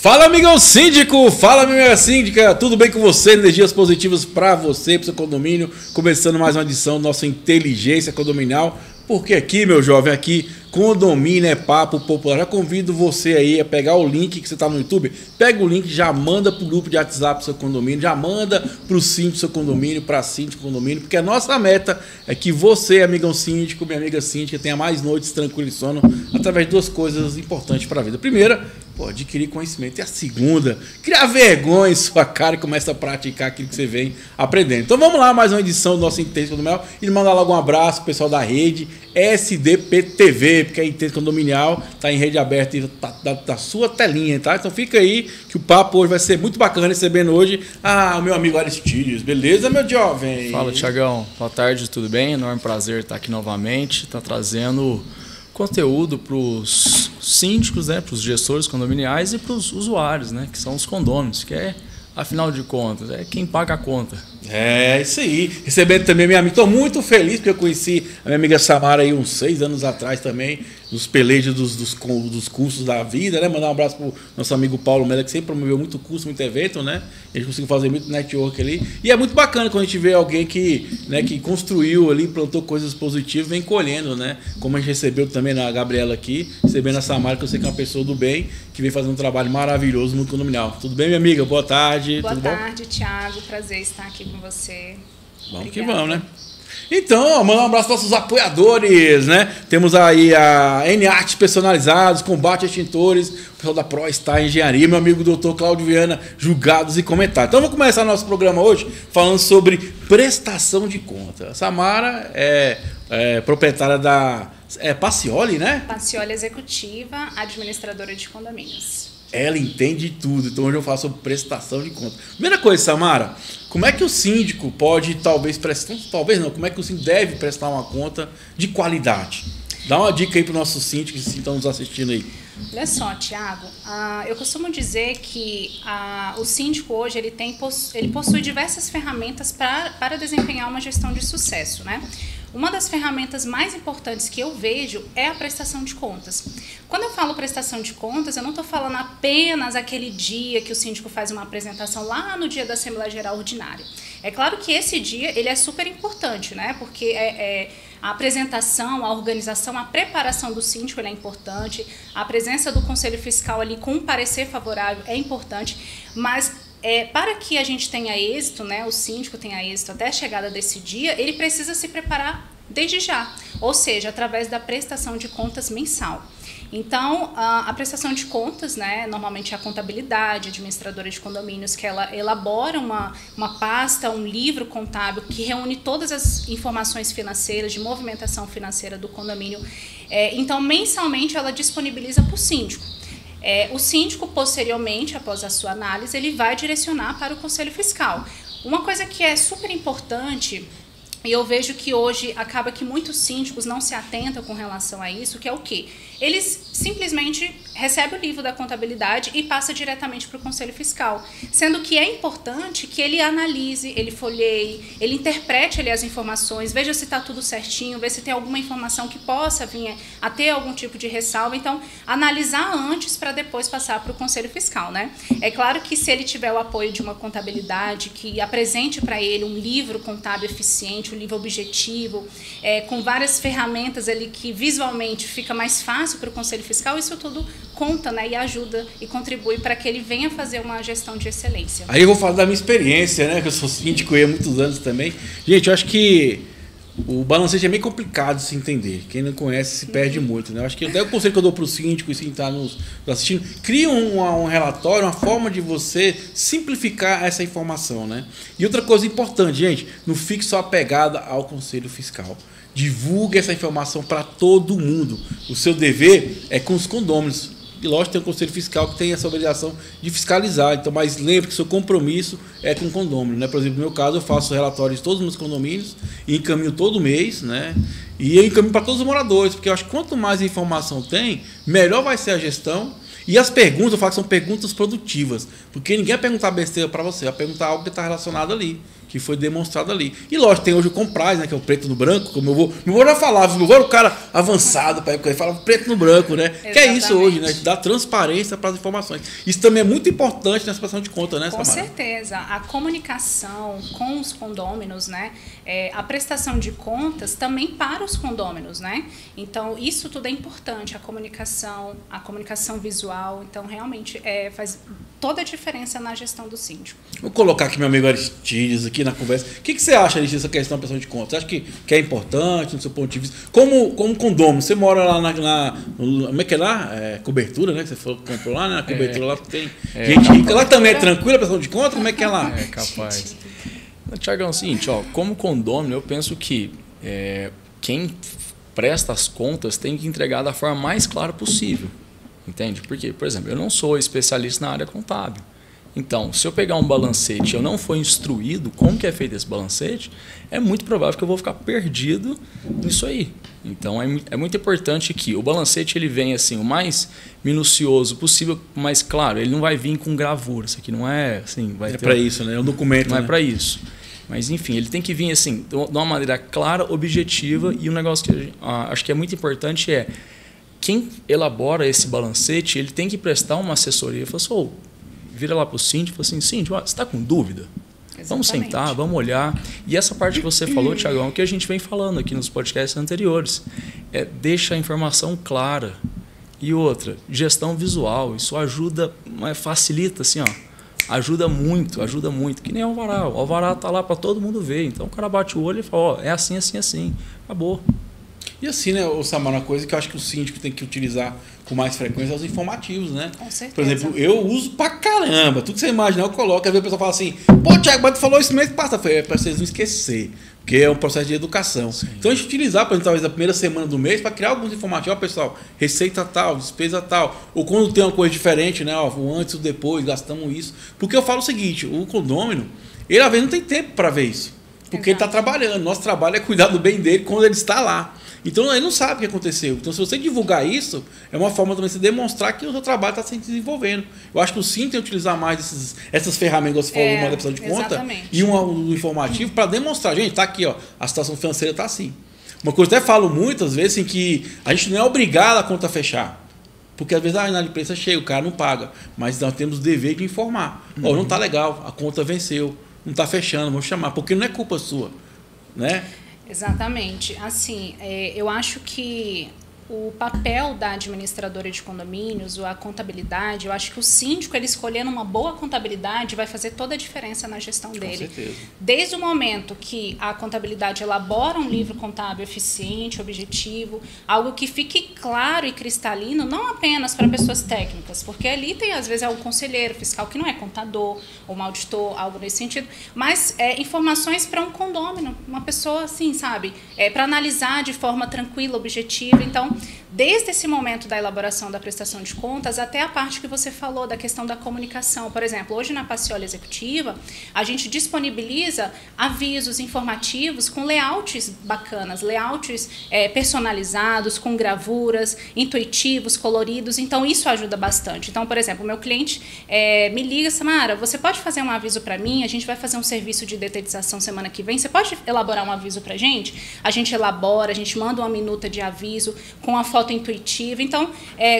Fala, amigão síndico! Fala, amiga síndica! Tudo bem com você? Energias positivas para você, para o seu condomínio. Começando mais uma edição da nossa Inteligência Condominial. Porque aqui, meu jovem, aqui, condomínio é papo popular. Já convido você aí a pegar o link que você está no YouTube. Pega o link, já manda para o grupo de WhatsApp do seu condomínio, já manda para o síndico do seu condomínio, para a síndico do condomínio, porque a nossa meta é que você, amigão síndico, minha amiga síndica, tenha mais noites tranquilo e sono através de duas coisas importantes para a vida. A primeira, adquirir conhecimento. E a segunda, criar vergonha em sua cara e começa a praticar aquilo que você vem aprendendo. Então vamos lá, mais uma edição do nosso Inteligência Condominial e mandar logo um abraço pro pessoal da rede SDPTV, porque a Inteligência Condominial está em rede aberta e da sua telinha, tá? Então fica aí que o papo hoje vai ser muito bacana, recebendo hoje o meu amigo Aristides. Beleza, meu jovem? Fala, Thiagão. Boa tarde, tudo bem? Enorme prazer estar aqui novamente, tá trazendo conteúdo para os síndicos, né, para os gestores condominiais e para os usuários, né, que são os condôminos, que é, afinal de contas, é quem paga a conta. É, isso aí. Recebendo também minha amiga. Estou muito feliz porque eu conheci a minha amiga Samara aí uns 6 anos atrás também, nos pelejos dos cursos da vida, né? Mandar um abraço pro nosso amigo Paulo Mela, que sempre promoveu muito curso, muito evento, né? A gente conseguiu fazer muito network ali. E é muito bacana quando a gente vê alguém que, né, que construiu ali, plantou coisas positivas, vem colhendo, né? Como a gente recebeu também na Gabriela aqui, recebendo a Samara, que eu sei que é uma pessoa do bem, que vem fazendo um trabalho maravilhoso no condominial. Tudo bem, minha amiga? Boa tarde. Boa tudo tarde, bom? Thiago. Prazer estar aqui com você. Vamos Obrigada. que vamos, né? Então, mandar um abraço para nossos apoiadores, né? Temos aí a N-Artes Personalizados, Combate a Extintores, o pessoal da ProStar Engenharia, meu amigo doutor Cláudio Viana, julgados e comentários. Então, vamos começar nosso programa hoje falando sobre prestação de conta. A Samara é proprietária da Pacioli, né? Pacioli Executiva, administradora de condomínios. Ela entende tudo, então hoje eu faço sobre prestação de conta. Primeira coisa, Samara, como é que o síndico pode como é que o síndico deve prestar uma conta de qualidade? Dá uma dica aí para os nossos síndicos que estão nos assistindo aí. Olha só, Thiago, eu costumo dizer que o síndico hoje ele possui diversas ferramentas para desempenhar uma gestão de sucesso, né? Uma das ferramentas mais importantes que eu vejo é a prestação de contas. Quando eu falo prestação de contas, eu não estou falando apenas aquele dia que o síndico faz uma apresentação lá no dia da Assembleia Geral Ordinária. É claro que esse dia ele é super importante, né? Porque a apresentação, a organização, a preparação do síndico ele é importante, a presença do Conselho Fiscal ali com um parecer favorável é importante, mas para que a gente tenha êxito, né, o síndico tenha êxito até a chegada desse dia, ele precisa se preparar desde já, ou seja, através da prestação de contas mensal. Então, a prestação de contas, né, normalmente é a contabilidade, a administradora de condomínios, que ela elabora uma pasta, um livro contábil que reúne todas as informações financeiras, de movimentação financeira do condomínio. Então, mensalmente, ela disponibiliza para o síndico. O síndico, posteriormente, após a sua análise, ele vai direcionar para o Conselho Fiscal. Uma coisa que é super importante, e eu vejo que hoje acaba que muitos síndicos não se atentam com relação a isso, que é o quê? Eles simplesmente recebem o livro da contabilidade e passa diretamente para o Conselho Fiscal, sendo que é importante que ele analise, ele folheie, ele interprete ali as informações, veja se está tudo certinho, veja se tem alguma informação que possa vir a ter algum tipo de ressalva. Então, analisar antes para depois passar para o Conselho Fiscal, né? É claro que se ele tiver o apoio de uma contabilidade que apresente para ele um livro contábil eficiente, um livro objetivo, com várias ferramentas ali que visualmente fica mais fácil para o Conselho Fiscal, isso tudo conta, né, e ajuda e contribui para que ele venha fazer uma gestão de excelência. Aí eu vou falar da minha experiência, né, que eu sou síndico há muitos anos também. Gente, eu acho que o balancete é meio complicado de se entender. Quem não conhece se perde muito, né? Eu acho que até o conselho que eu dou para o síndico e quem está nos assistindo, cria um relatório, uma forma de você simplificar essa informação, né? E outra coisa importante, gente, não fique só apegada ao Conselho Fiscal. Divulgue essa informação para todo mundo. O seu dever é com os condôminos. E lógico, tem o Conselho Fiscal que tem essa obrigação de fiscalizar. Então, mas lembre que o seu compromisso é com o condômino, né? Por exemplo, no meu caso, eu faço relatórios de todos os meus condomínios e encaminho todo mês, né? E eu encaminho para todos os moradores, porque eu acho que quanto mais informação tem, melhor vai ser a gestão E as perguntas, eu falo que são perguntas produtivas. Porque ninguém vai perguntar besteira para você, vai perguntar algo que está relacionado ali, que foi demonstrado ali. E lógico, tem hoje o Comprise, né, que é o preto no branco, como meu avô já falava, meu avô era o cara avançado, ele falava preto no branco, né? Exatamente. Que é isso hoje, né? Dar transparência para as informações. Isso também é muito importante nessa prestação de conta, né, Com Samara? certeza. A comunicação com os condôminos, né? A prestação de contas também para os condôminos, né? Então, isso tudo é importante, a comunicação visual. Então, realmente, faz toda a diferença na gestão do síndico. Vou colocar aqui meu amigo Aristides aqui na conversa. O que você acha dessa questão da prestação de contas? Você acha que é importante no seu ponto de vista? Como condômino, você mora lá como é que é lá? Cobertura, né? Que você falou que comprou lá, né? Na cobertura lá tem gente rica. Lá também é tranquila a prestação de contas? Como é que é lá? É capaz. Tiagão, é o seguinte, como condômino, eu penso que quem presta as contas tem que entregar da forma mais clara possível. Entende? Porque, por exemplo, eu não sou especialista na área contábil. Então, se eu pegar um balancete e eu não for instruído como que é feito esse balancete, é muito provável que eu vou ficar perdido nisso aí. Então, é muito importante que o balancete ele venha assim, o mais minucioso possível, mas claro, ele não vai vir com gravura. Isso aqui não é assim... para isso, né? É um documento. Não é para isso. Mas, enfim, ele tem que vir assim, de uma maneira clara, objetiva, e um negócio que acho que é muito importante é quem elabora esse balancete, ele tem que prestar uma assessoria. Fala assim, vira lá para o síndico e fala assim, síndico, você está com dúvida? Exatamente. Vamos sentar, vamos olhar. E essa parte que você falou, Tiagão, é o que a gente vem falando aqui nos podcasts anteriores. Deixa a informação clara. E outra, gestão visual. Isso ajuda, facilita assim, ajuda muito. Que nem o alvará. O alvará está lá para todo mundo ver. Então o cara bate o olho e fala, é assim, assim, assim. Acabou. E assim, né, Samara, uma coisa que eu acho que o síndico tem que utilizar com mais frequência é os informativos, né? Com certeza. Por exemplo, eu uso pra caramba. Tudo que você imaginar, eu coloco. Às vezes o pessoal fala assim, Tiago, mas tu falou isso mês passado. É para vocês não esquecer, porque é um processo de educação. Sim. Então a gente utilizar, por exemplo, talvez a primeira semana do mês para criar alguns informativos. Pessoal, receita tal, despesa tal. Ou quando tem uma coisa diferente, né? O antes e o depois, gastamos isso. Porque eu falo o seguinte, o condômino, ele às vezes não tem tempo para ver isso. Porque ele está trabalhando. Nosso trabalho é cuidar do bem dele quando ele está lá. Então ele não sabe o que aconteceu. Então se você divulgar isso, é uma forma também de você demonstrar que o seu trabalho está se desenvolvendo. Eu acho que o Sim tem que utilizar mais essas ferramentas que você falou, uma prestação de conta e um informativo para demonstrar, gente, está aqui, a situação financeira está assim. Uma coisa que eu até falo muitas vezes, assim, que a gente não é obrigado a conta a fechar. Porque às vezes a inadimplência é cheia, o cara não paga. Mas nós temos o dever de informar. Não está legal, a conta venceu, não está fechando, vamos chamar, porque não é culpa sua, né? Exatamente. Assim, eu acho que o papel da administradora de condomínios, ou a contabilidade, eu acho que o síndico, ele escolhendo uma boa contabilidade, vai fazer toda a diferença na gestão dele. Com certeza. Desde o momento que a contabilidade elabora um livro contábil eficiente, objetivo, algo que fique claro e cristalino, não apenas para pessoas técnicas, porque ali tem, às vezes, um conselheiro fiscal que não é contador, ou um auditor, algo nesse sentido, mas informações para um condômino, uma pessoa assim, sabe, para analisar de forma tranquila, objetiva. Então, desde esse momento da elaboração da prestação de contas até a parte que você falou da questão da comunicação. Por exemplo, hoje na Paciola Executiva, a gente disponibiliza avisos informativos com layouts bacanas, layouts personalizados, com gravuras, intuitivos, coloridos. Então, isso ajuda bastante. Então, por exemplo, o meu cliente me liga, Samara, você pode fazer um aviso para mim? A gente vai fazer um serviço de detetização semana que vem. Você pode elaborar um aviso para a gente? A gente elabora, a gente manda uma minuta de aviso com a foto intuitiva. Então,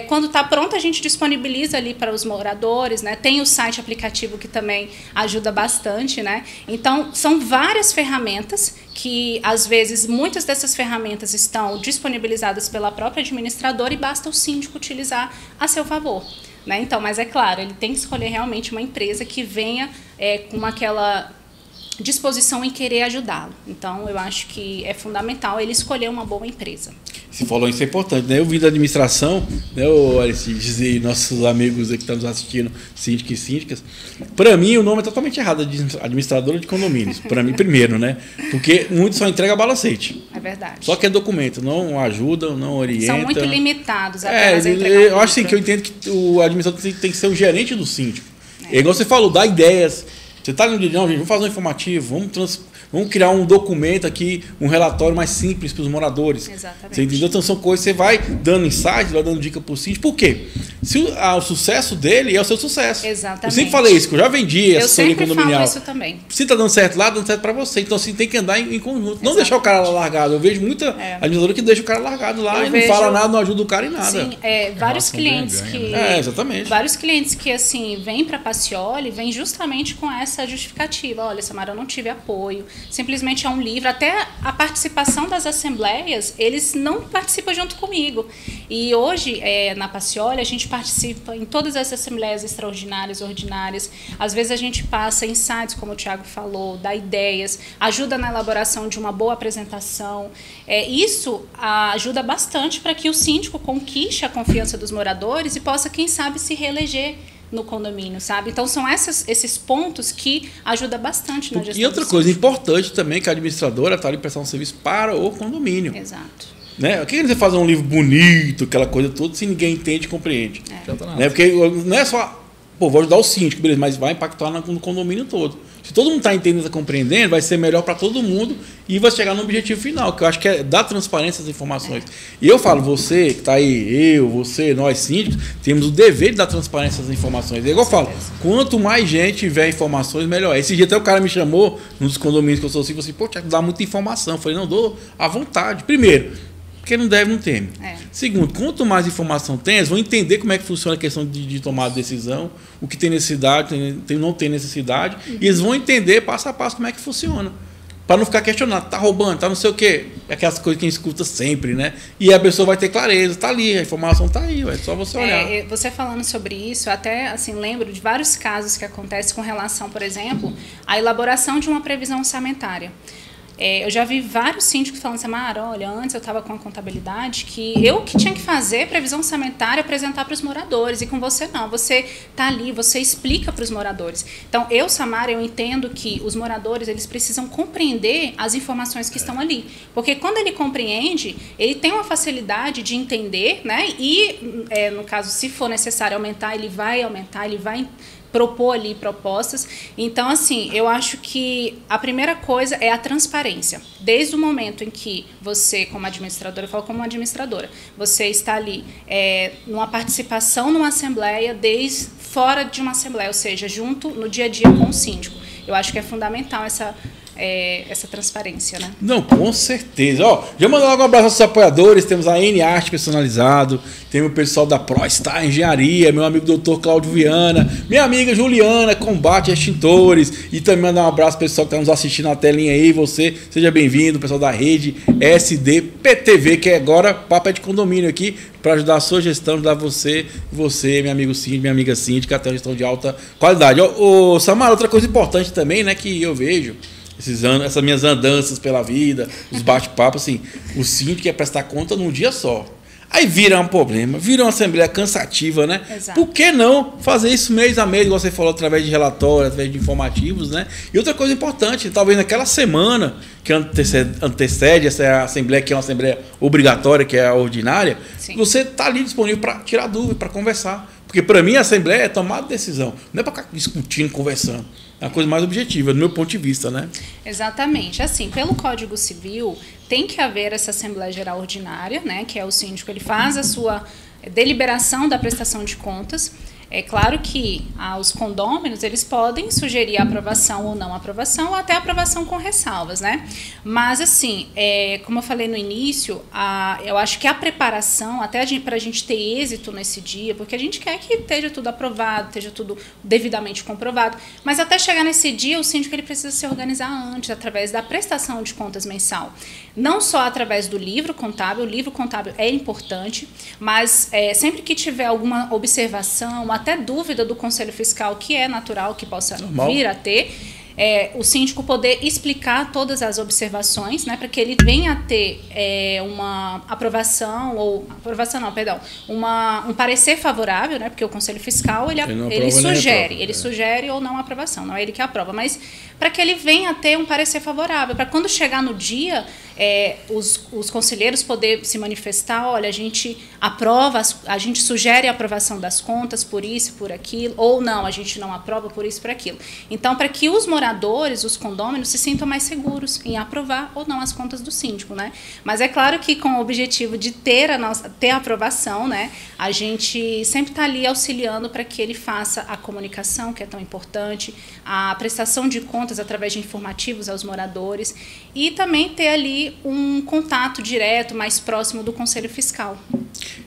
quando está pronto, a gente disponibiliza ali para os moradores, né? Tem o site aplicativo que também ajuda bastante, né? Então, são várias ferramentas que, às vezes, muitas dessas ferramentas estão disponibilizadas pela própria administradora e basta o síndico utilizar a seu favor, né? Então, mas é claro, ele tem que escolher realmente uma empresa que venha com aquela disposição em querer ajudá-lo. Então, eu acho que é fundamental ele escolher uma boa empresa. Você falou isso, é importante, né? Eu vim da administração, né, Aristides e nossos amigos que estão nos assistindo, síndicos e síndicas. Para mim, o nome é totalmente errado, administradora de condomínios. Para mim, primeiro, né? Porque muitos só entregam balancete. É verdade. Só que é documento, não ajudam, não orientam. São muito limitados apenas a entregar eu acho assim, que eu entendo que o administrador tem que ser o gerente do síndico. É igual você falou, dá ideias. Você está no dia, não, gente, vamos fazer um informativo, vamos Vamos criar um documento aqui, um relatório mais simples para os moradores. Exatamente. Você entendeu? Então são coisas que você vai dando insights, vai dando dica para o síndico. Por quê? Se o sucesso dele é o seu sucesso. Exatamente. Eu sempre falei isso, que eu já vendi essa assessoria condominial. Eu sempre falo isso também. Se está dando certo lá, dando certo para você. Então assim, tem que andar em conjunto. Não deixar o cara lá largado. Eu vejo muita administradora que deixa o cara largado lá e não fala nada, não ajuda o cara em nada. Sim, vários clientes que... exatamente. Vários clientes que, assim, vêm para a Pacioli, vêm justamente com essa justificativa. Olha, Samara, eu não tive apoio. Simplesmente é um livro. Até a participação das assembleias, eles não participam junto comigo. E hoje, na Pacioli, a gente participa em todas as assembleias extraordinárias, ordinárias. Às vezes a gente passa insights, como o Thiago falou, dá ideias, ajuda na elaboração de uma boa apresentação. Isso ajuda bastante para que o síndico conquiste a confiança dos moradores e possa, quem sabe, se reeleger no condomínio, sabe? Então são esses pontos que ajudam bastante na gestão. E outra coisa importante também, que a administradora está ali prestando um serviço para o condomínio. Exato. Né? O que você fazer um livro bonito, aquela coisa toda, se ninguém entende e compreende? Né? Porque não é só, vou ajudar o síndico, beleza, mas vai impactar no condomínio todo. Se todo mundo está entendendo e está compreendendo, vai ser melhor para todo mundo e vai chegar no objetivo final, que eu acho que é dar transparência às informações. E eu falo, você que está aí, você, nós síndicos, temos o dever de dar transparência às informações. É igual eu falo, quanto mais gente tiver informações, melhor. Esse dia até o cara me chamou, num dos condomínios que eu sou assim, falou assim, pô, Thiago, dá muita informação. Eu falei, não, dou à vontade. Primeiro, porque não deve, não teme. Segundo, quanto mais informação tem, eles vão entender como é que funciona a questão de tomar decisão, o que tem necessidade, não tem necessidade, e eles vão entender passo a passo como é que funciona. Para não ficar questionando, tá roubando, tá não sei o quê. Aquelas coisas que a gente escuta sempre, né? E a pessoa vai ter clareza, tá ali, a informação tá aí, é só você olhar. Você falando sobre isso, até assim, lembro de vários casos que acontecem com relação, por exemplo, à elaboração de uma previsão orçamentária. Eu já vi vários síndicos falando, Samara, olha, antes eu estava com a contabilidade que eu que tinha que fazer previsão orçamentária, apresentar para os moradores, e com você não, você está ali, você explica para os moradores. Então, Samara, eu entendo que os moradores, eles precisam compreender as informações que estão ali, porque quando ele compreende, ele tem uma facilidade de entender, né? E, no caso, se for necessário aumentar, ele vai propor ali propostas. Então, assim, eu acho que a primeira coisa é a transparência. Desde o momento em que você, como administradora, eu falo como administradora, você está ali numa participação numa assembleia, desde fora de uma assembleia, ou seja, junto no dia a dia com o síndico. Eu acho que é fundamental essa transparência, né? Não, com certeza. Já mandar logo um abraço aos apoiadores. Temos a N-Arte Personalizado, tem o pessoal da ProStar Engenharia, meu amigo Dr. Cláudio Viana, minha amiga Juliana, Combate Extintores, e também mandar um abraço pro pessoal que está nos assistindo na telinha aí. Você, seja bem-vindo, pessoal da rede SDPTV, que agora papo é de condomínio aqui, para ajudar a sua gestão, ajudar você, meu amigo síndico, minha amiga síndica, até uma gestão de alta qualidade. Samara, outra coisa importante também, né, que eu vejo, essas minhas andanças pela vida, os bate-papos, assim, o síndico quer prestar conta num dia só. Aí vira um problema, vira uma assembleia cansativa, né? Exato. Por que não fazer isso mês a mês, igual você falou, através de relatórios, através de informativos, né? E outra coisa importante, talvez naquela semana que antecede essa assembleia, que é uma assembleia obrigatória, que é a ordinária, sim, você está ali disponível para tirar dúvida, para conversar. Porque para mim a assembleia é tomar decisão, não é para ficar discutindo, conversando. É a coisa mais objetiva, do meu ponto de vista, né? Exatamente. Assim, pelo Código Civil, tem que haver essa Assembleia Geral Ordinária, né? Que é o síndico, ele faz a sua deliberação da prestação de contas. É claro que os condôminos, eles podem sugerir a aprovação ou não aprovação, ou até aprovação com ressalvas, né? Mas, assim, como eu falei no início, eu acho que a preparação, até para a gente ter êxito nesse dia, porque a gente quer que esteja tudo aprovado, esteja tudo devidamente comprovado, mas até chegar nesse dia, o síndico ele precisa se organizar antes, através da prestação de contas mensal. Não só através do livro contábil, o livro contábil é importante, mas sempre que tiver alguma observação, até dúvida do Conselho Fiscal, que é natural que possa vir a ter, o síndico poder explicar todas as observações, né, para que ele venha a ter uma aprovação, um parecer favorável, né, porque o Conselho Fiscal ele sugere ou não aprovação, não é ele que aprova, mas para que ele venha a ter um parecer favorável, para quando chegar no dia, os conselheiros poder se manifestar, olha, a gente aprova, a gente sugere a aprovação das contas por isso, por aquilo, ou não, a gente não aprova por isso, por aquilo. Então, para que os moradores, os condôminos, se sintam mais seguros em aprovar ou não as contas do síndico, né? Mas é claro que com o objetivo de ter a aprovação, né, a gente sempre está ali auxiliando para que ele faça a comunicação, que é tão importante, a prestação de contas através de informativos aos moradores e também ter ali um contato direto, mais próximo do Conselho Fiscal.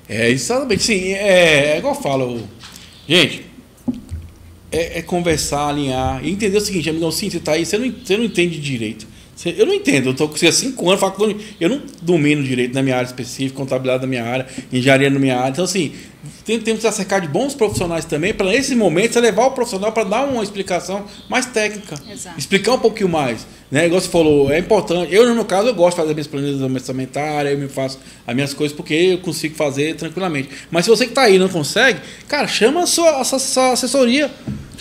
Exatamente, sim, é igual eu falo, gente, é conversar, alinhar e entender o seguinte, amigão, sim, você está aí, você não entende direito. Eu não entendo, eu estou com 5 anos, eu não domino direito na minha área específica, contabilidade na minha área, engenharia na minha área. Então, assim, temos que se acercar de bons profissionais também, para nesse momento você levar o profissional para dar uma explicação mais técnica. Exato. Explicar um pouquinho mais. Né? Igual você falou, é importante. Eu, no meu caso, eu gosto de fazer minhas planilhas orçamentárias, eu me faço as minhas coisas porque eu consigo fazer tranquilamente. Mas se você que está aí e não consegue, cara, chama a sua assessoria.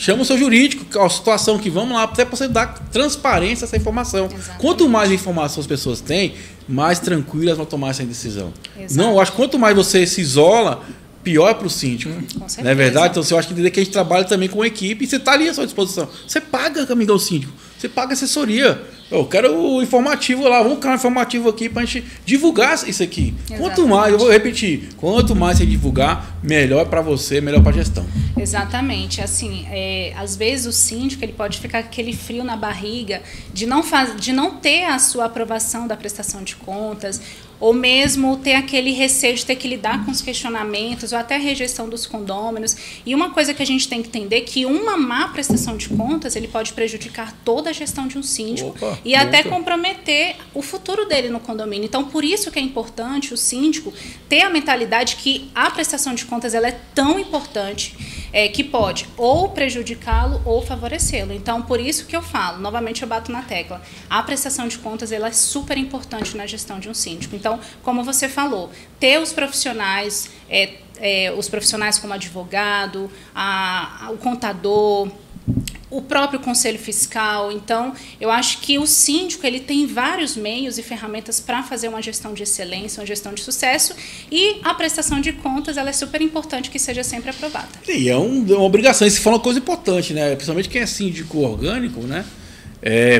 Chama o seu jurídico, a situação que vamos lá, até para você dar transparência a essa informação. Exatamente. Quanto mais informação as pessoas têm, mais tranquilas vão tomar essa decisão. Exato. Não, eu acho que quanto mais você se isola, pior é para o síndico. Com certeza. Não é verdade? Então, eu acho que entender que a gente trabalha também com equipe e você está ali à sua disposição. Você paga, amigão síndico. Você paga assessoria. Eu quero o informativo lá, vamos criar um informativo aqui para a gente divulgar isso aqui. Exatamente. Quanto mais, eu vou repetir, quanto mais você divulgar, melhor para você, melhor para a gestão. Exatamente. Assim, às vezes o síndico ele pode ficar com aquele frio na barriga de não ter a sua aprovação da prestação de contas, ou mesmo ter aquele receio de ter que lidar com os questionamentos ou até a rejeição dos condôminos. E uma coisa que a gente tem que entender é que uma má prestação de contas ele pode prejudicar toda a gestão de um síndico. Opa, e até comprometer o futuro dele no condomínio. Então, por isso que é importante o síndico ter a mentalidade que a prestação de contas ela é tão importante que pode ou prejudicá-lo ou favorecê-lo. Então, por isso que eu falo, novamente eu bato na tecla, a prestação de contas ela é super importante na gestão de um síndico. Então, como você falou, ter os profissionais como advogado, o contador, o próprio Conselho Fiscal. Então, eu acho que o síndico ele tem vários meios e ferramentas para fazer uma gestão de excelência, uma gestão de sucesso, e a prestação de contas ela é super importante que seja sempre aprovada. E é uma obrigação. Isso foi uma coisa importante, né? Principalmente quem é síndico orgânico, né?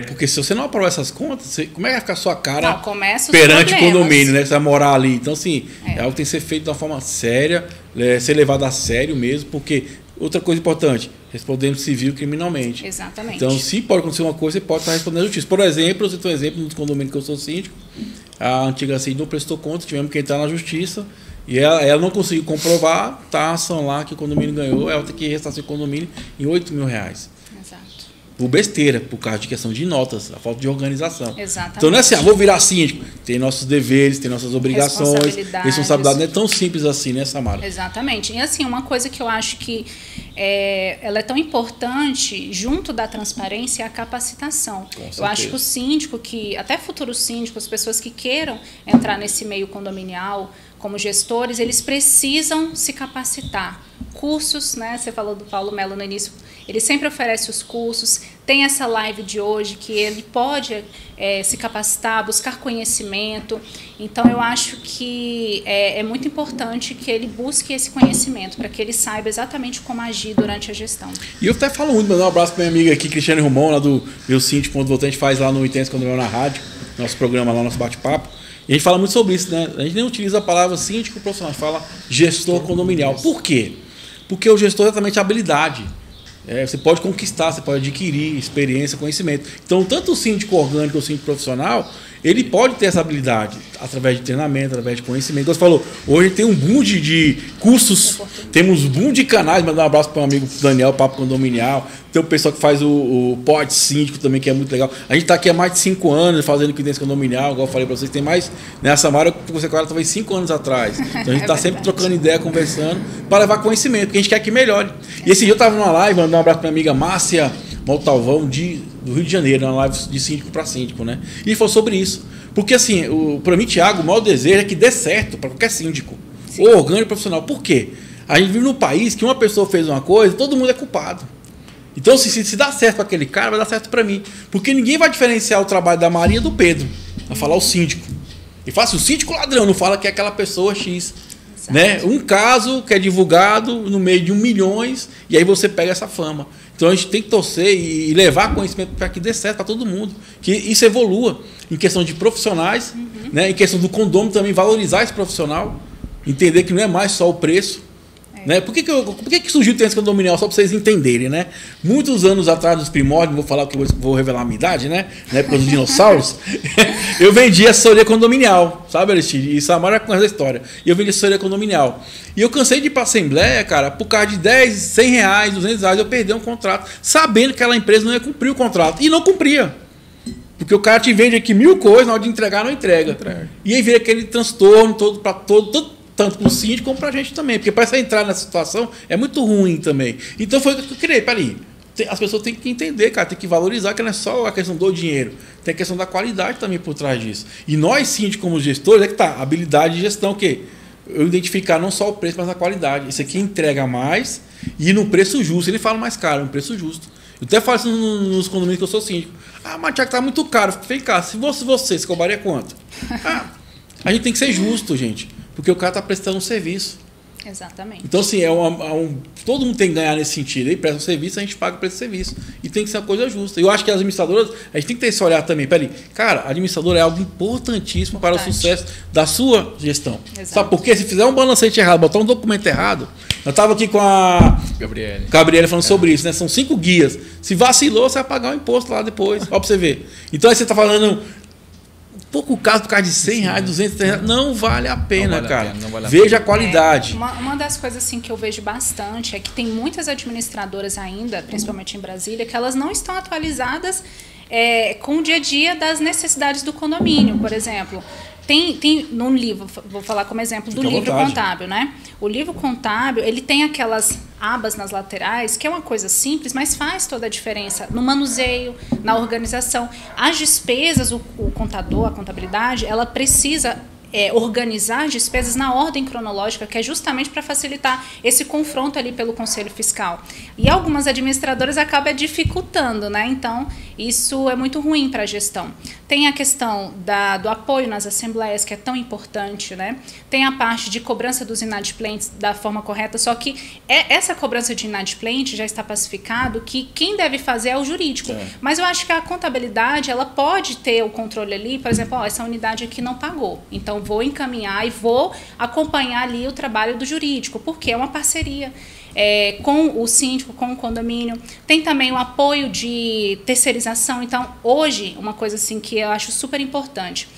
Porque se você não aprovar essas contas, como é que vai ficar a sua cara perante o condomínio, né? Você vai morar ali. Então, assim, é algo que tem que ser feito de uma forma séria, ser levado a sério mesmo, porque outra coisa importante, respondendo civil criminalmente. Exatamente. Então, se pode acontecer uma coisa, você pode estar respondendo à justiça. Por exemplo, eu cito um exemplo no condomínio que eu sou síndico, a antiga síndica não prestou conta, tivemos que entrar na justiça, e ela não conseguiu comprovar, tá a ação lá que o condomínio ganhou, ela tem que ressarcir o condomínio em R$8 mil. Exato. Por besteira, por causa de questão de notas, a falta de organização. Exatamente. Então não é assim, vou virar síndico. Tem nossos deveres, tem nossas obrigações, responsabilidade. Não é tão simples assim, né, Samara? Exatamente. E assim, uma coisa que eu acho que ela é tão importante, junto da transparência, é a capacitação. Eu acho que o síndico, até futuros síndicos, pessoas que queiram entrar nesse meio condominial, como gestores, eles precisam se capacitar. Cursos, né? Você falou do Paulo Melo no início, ele sempre oferece os cursos, tem essa live de hoje que ele pode se capacitar, buscar conhecimento. Então, eu acho que é muito importante que ele busque esse conhecimento, para que ele saiba exatamente como agir durante a gestão. E eu até falo muito, mandar um abraço para minha amiga aqui, Cristiane Romão, lá do Meu Síndico, quando a gente faz lá no Intenso quando eu na rádio, nosso programa lá, nosso bate-papo. E a gente fala muito sobre isso, né? A gente nem utiliza a palavra síndico profissional, a gente fala gestor condominial. Por quê? Porque o gestor é exatamente a habilidade. Você pode conquistar, você pode adquirir experiência, conhecimento. Então, tanto o síndico orgânico ou o síndico profissional, ele pode ter essa habilidade através de treinamento, através de conhecimento. Como você falou, hoje tem um boom de cursos, temos um boom de canais. Mandar um abraço para o amigo Daniel, Papo Condominial. Tem o pessoal que faz o pod síndico também, que é muito legal. A gente está aqui há mais de 5 anos fazendo Inquidência Condominial, igual eu falei para vocês. Tem mais, nessa Samara, que você conhece talvez 5 anos atrás. Então a gente está sempre trocando ideia, conversando, para levar conhecimento, porque a gente quer que melhore. E esse dia eu estava numa live, mandar um abraço para minha amiga Márcia Montalvão, do Rio de Janeiro, na live de síndico para síndico, né? E ele falou sobre isso. Porque, assim, para mim, Thiago, o maior desejo é que dê certo para qualquer síndico, ou orgânico profissional. Por quê? A gente vive num país que uma pessoa fez uma coisa, todo mundo é culpado. Então, se dá certo para aquele cara, vai dar certo para mim. Porque ninguém vai diferenciar o trabalho da Maria do Pedro. Vai falar o síndico. E fala assim, o síndico ladrão, não fala que é aquela pessoa X. né? Um caso que é divulgado no meio de 1 milhões e aí você pega essa fama. Então a gente tem que torcer e levar conhecimento para que dê certo para todo mundo, que isso evolua em questão de profissionais, né? Em questão do condomínio também, valorizar esse profissional, entender que não é mais só o preço. Né? Por que surgiu o tênis condominial? Só para vocês entenderem, né? Muitos anos atrás, nos primórdios, não vou falar que vou revelar a minha idade, né? Na época dos dinossauros, eu vendia assessoria condominial, sabe, Aristide? E Samara conhece a história. E eu vendia assessoria condominial. E eu cansei de ir para a Assembleia, cara, por causa de 10, 100 reais, 200 reais, eu perdi um contrato, sabendo que aquela empresa não ia cumprir o contrato. E não cumpria. Porque o cara te vende aqui 1000 coisas, na hora de entregar, não entrega. E aí vira aquele transtorno todo para todo tanto para o síndico como para a gente também. Porque para você entrar nessa situação é muito ruim também. Então foi o que eu criei. Peraí, as pessoas têm que entender, cara, tem que valorizar que não é só a questão do dinheiro. Tem a questão da qualidade também por trás disso. E nós, síndicos, como gestores, é que tá, habilidade de gestão, que eu identificar não só o preço, mas a qualidade. Isso aqui entrega mais e no preço justo. Ele fala mais caro, no preço justo. Eu até falo isso nos condomínios que eu sou síndico. Ah, mas Tiago, tá muito caro. Vem cá, se fosse você cobraria quanto? A gente tem que ser justo, gente. Porque o cara está prestando um serviço. Exatamente. Então, assim, todo mundo tem que ganhar nesse sentido. Ele presta um serviço, a gente paga por esse serviço. E tem que ser uma coisa justa. Eu acho que as administradoras, a gente tem que ter esse olhar também. Peraí, cara, a administradora é algo importantíssimo para o sucesso da sua gestão. Exato. Sabe por quê? Se fizer um balancete errado, botar um documento errado. Eu estava aqui com a Gabriele falando sobre isso, né? São 5 guias. Se vacilou, você vai pagar o imposto lá depois. Ó, para você ver. Então, aí você está falando pouco caso por causa de 100 reais, 200 reais, não vale a pena, cara. Veja a qualidade. Uma das coisas assim, que eu vejo bastante é que tem muitas administradoras ainda, principalmente em Brasília, que elas não estão atualizadas com o dia a dia das necessidades do condomínio. Por exemplo, tem num livro, vou falar como exemplo do livro contábil, né? O livro contábil, ele tem aquelas abas nas laterais, que é uma coisa simples, mas faz toda a diferença no manuseio, na organização. As despesas, o contador, a contabilidade, ela precisa organizar as despesas na ordem cronológica, que é justamente para facilitar esse confronto ali pelo Conselho Fiscal. E algumas administradoras acabam dificultando, né? Então, isso é muito ruim para a gestão. Tem a questão do apoio nas assembleias, que é tão importante, né? Tem a parte de cobrança dos inadimplentes da forma correta, só que essa cobrança de inadimplente já está pacificado que quem deve fazer é o jurídico. Mas eu acho que a contabilidade, ela pode ter o controle ali, por exemplo, essa unidade aqui não pagou, então vou encaminhar e vou acompanhar ali o trabalho do jurídico, porque é uma parceria com o síndico, com o condomínio. Tem também o apoio de terceirização. Então, hoje, uma coisa assim que eu acho super importante.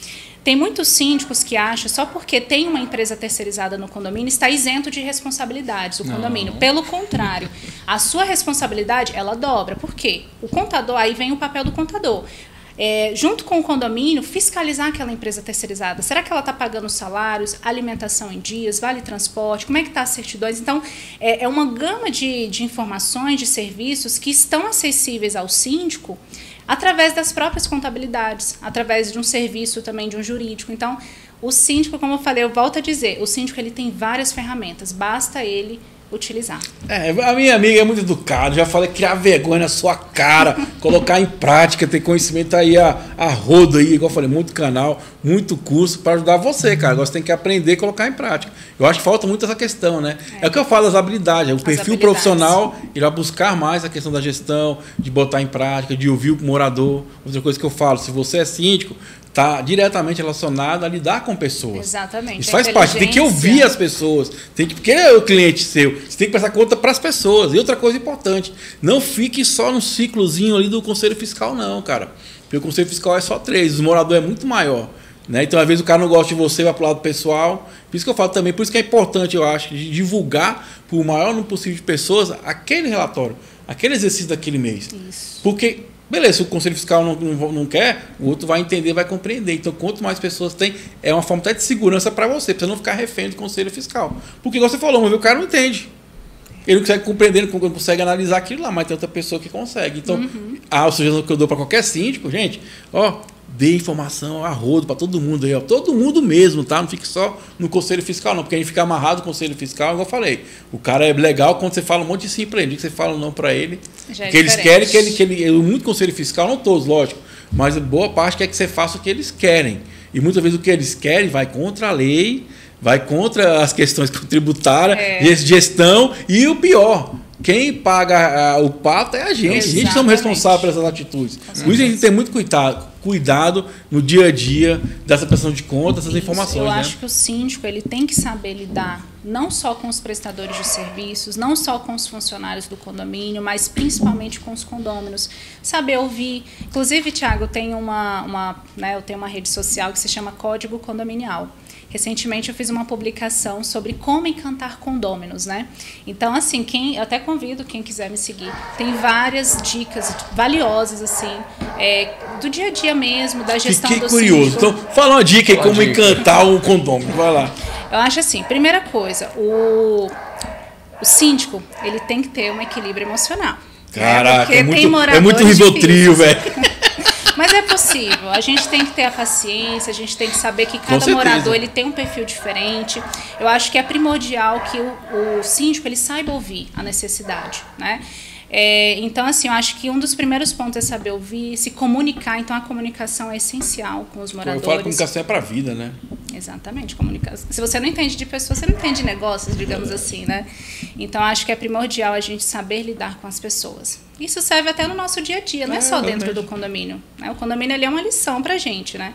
Tem muitos síndicos que acham, só porque tem uma empresa terceirizada no condomínio, está isento de responsabilidades o condomínio. Pelo contrário, a sua responsabilidade, ela dobra. Por quê? O contador, aí vem o papel do contador. Junto com o condomínio, fiscalizar aquela empresa terceirizada. Será que ela está pagando salários, alimentação em dias, vale transporte? Como é que está as certidões? Então, é uma gama de informações, de serviços que estão acessíveis ao síndico através das próprias contabilidades, através de um serviço também de um jurídico. Então, o síndico, como eu falei, eu volto a dizer, o síndico ele tem várias ferramentas, basta ele utilizar. A minha amiga é muito educada, já falei, criar vergonha na sua cara, colocar em prática, ter conhecimento aí a rodo aí, igual eu falei, muito canal, muito curso para ajudar você, cara. Agora você tem que aprender e colocar em prática. Eu acho que falta muito essa questão, né? É o que eu falo das habilidades, o perfil profissional, ele vai buscar mais a questão da gestão, de botar em prática, de ouvir o morador. Outra coisa que eu falo, se você é síndico, está diretamente relacionado a lidar com pessoas. Exatamente. Isso faz parte. Tem que ouvir as pessoas. Porque é o cliente seu. Você tem que prestar conta para as pessoas. E outra coisa importante, não fique só no ciclozinho ali do Conselho Fiscal, não, cara. Porque o Conselho Fiscal é só 3, o morador é muito maior. Né? Então, às vezes, o cara não gosta de você, vai para o lado pessoal. Por isso que eu falo também, por isso que é importante, eu acho, de divulgar para o maior número possível de pessoas aquele relatório, aquele exercício daquele mês. Isso. Porque beleza, se o Conselho Fiscal não quer, o outro vai entender, vai compreender. Então, quanto mais pessoas tem, é uma forma até de segurança para você não ficar refém do Conselho Fiscal. Porque, igual você falou, mas o cara não entende. Ele não consegue compreender, não consegue analisar aquilo lá, mas tem outra pessoa que consegue. Então, a sugestão que eu dou para qualquer síndico, gente, dê informação a rodo para todo mundo aí, todo mundo mesmo, tá? Não fique só no Conselho Fiscal, não, porque a gente fica amarrado no Conselho Fiscal, igual eu falei. O cara é legal quando você fala um monte de sim para ele, que você fala não para ele. Porque eles querem que ele. Muito Conselho Fiscal, não todos, lógico, mas boa parte quer que você faça o que eles querem. E muitas vezes o que eles querem vai contra a lei, vai contra as questões tributárias, gestão e o pior. Quem paga o pato é a gente. Exatamente. A gente somos responsáveis por essas atitudes. Por isso a gente tem muito cuidado no dia a dia dessa prestação de contas, dessas informações. Eu acho que o síndico ele tem que saber lidar não só com os prestadores de serviços, não só com os funcionários do condomínio, mas principalmente com os condôminos. Saber ouvir. Inclusive, Thiago, eu tenho eu tenho uma rede social que se chama Código Condominial. Recentemente eu fiz uma publicação sobre como encantar condôminos, né? Então, assim, eu até convido quem quiser me seguir. Tem várias dicas valiosas, assim, do dia a dia mesmo, da gestão do curioso. síndico. Então, fala uma dica aí como encantar um condômino. Vai lá. Eu acho assim, primeira coisa, o síndico, ele tem que ter um equilíbrio emocional. Caraca, é muito Rivotril, velho. Mas é possível. A gente tem que ter a paciência, a gente tem que saber que cada morador ele tem um perfil diferente. Eu acho que é primordial que o síndico ele saiba ouvir a necessidade, né? Então, assim, eu acho que um dos primeiros pontos é saber ouvir, se comunicar. Então, a comunicação é essencial com os moradores. Eu falo que comunicação é para a vida, né? Exatamente, comunicação. Se você não entende de pessoas, você não entende de negócios, digamos assim, né? Então, acho que é primordial a gente saber lidar com as pessoas. Isso serve até no nosso dia a dia, não é só dentro do condomínio, né? O condomínio ele é uma lição para a gente, né?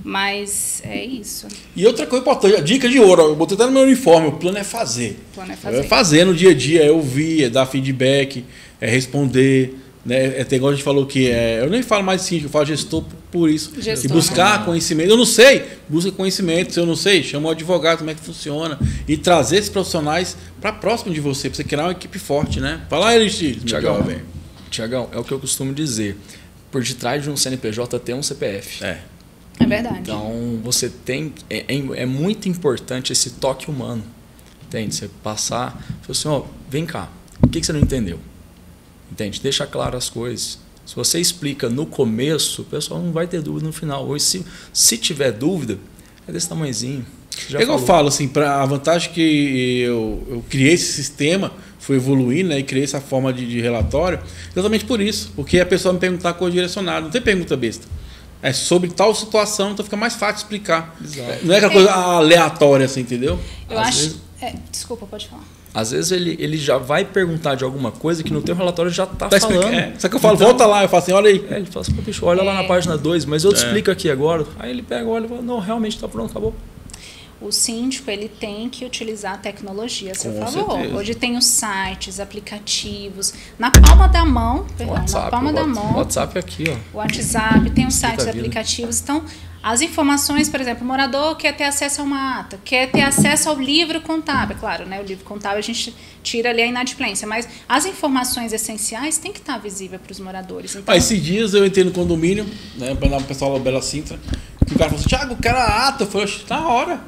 Mas é isso. E outra coisa importante, a dica de ouro, eu botei até no meu uniforme, o plano é fazer. O plano é fazer. É fazer no dia a dia, é ouvir, é dar feedback, é responder. Né? Tem igual a gente falou que eu nem falo mais síndico, eu falo gestor por isso. Gestor, e buscar conhecimento. Eu não sei, busca conhecimento. Se eu não sei, chama o advogado, como é que funciona. E trazer esses profissionais para próximo de você, para você criar uma equipe forte, né? Fala aí, Aristides. Tiagão, é o que eu costumo dizer. Por detrás de um CNPJ tem um CPF. É verdade. Então, você tem... É muito importante esse toque humano. Entende? Você passar... Falar assim, vem cá, o que você não entendeu? Entende? Deixa claro as coisas. Se você explica no começo, o pessoal não vai ter dúvida no final. Hoje, se tiver dúvida, é desse tamanhozinho. Eu falo assim, a vantagem que eu criei esse sistema, foi evoluindo, né, e criei essa forma de relatório, exatamente por isso. Porque a pessoa me perguntar coisa direcionada, não tem pergunta besta. É sobre tal situação, então fica mais fácil explicar. Exato. Não é aquela coisa aleatória, assim, entendeu? Eu acho... Desculpa, pode falar. Às vezes ele já vai perguntar de alguma coisa que no teu relatório já está falando. Só que eu falo, volta lá, eu falo assim, olha aí. Ele fala assim, bicho, olha lá na página 2, mas eu te explico aqui agora. Aí ele pega, olha e fala, não, realmente está pronto, acabou. O síndico ele tem que utilizar a tecnologia a seu favor. Hoje tem os sites, aplicativos, na palma da mão, O WhatsApp aqui, ó. O WhatsApp, tem os sites e aplicativos. Então, as informações, por exemplo, o morador quer ter acesso a uma ata, quer ter acesso ao livro contábil. Claro, né, o livro contábil a gente tira ali a inadimplência, mas as informações essenciais têm que estar visível para os moradores. Então, esses dias eu entrei no condomínio, né, para dar para o pessoal da Bela Sintra, que o cara falou assim, Thiago, quero a ata. Eu falei, na hora.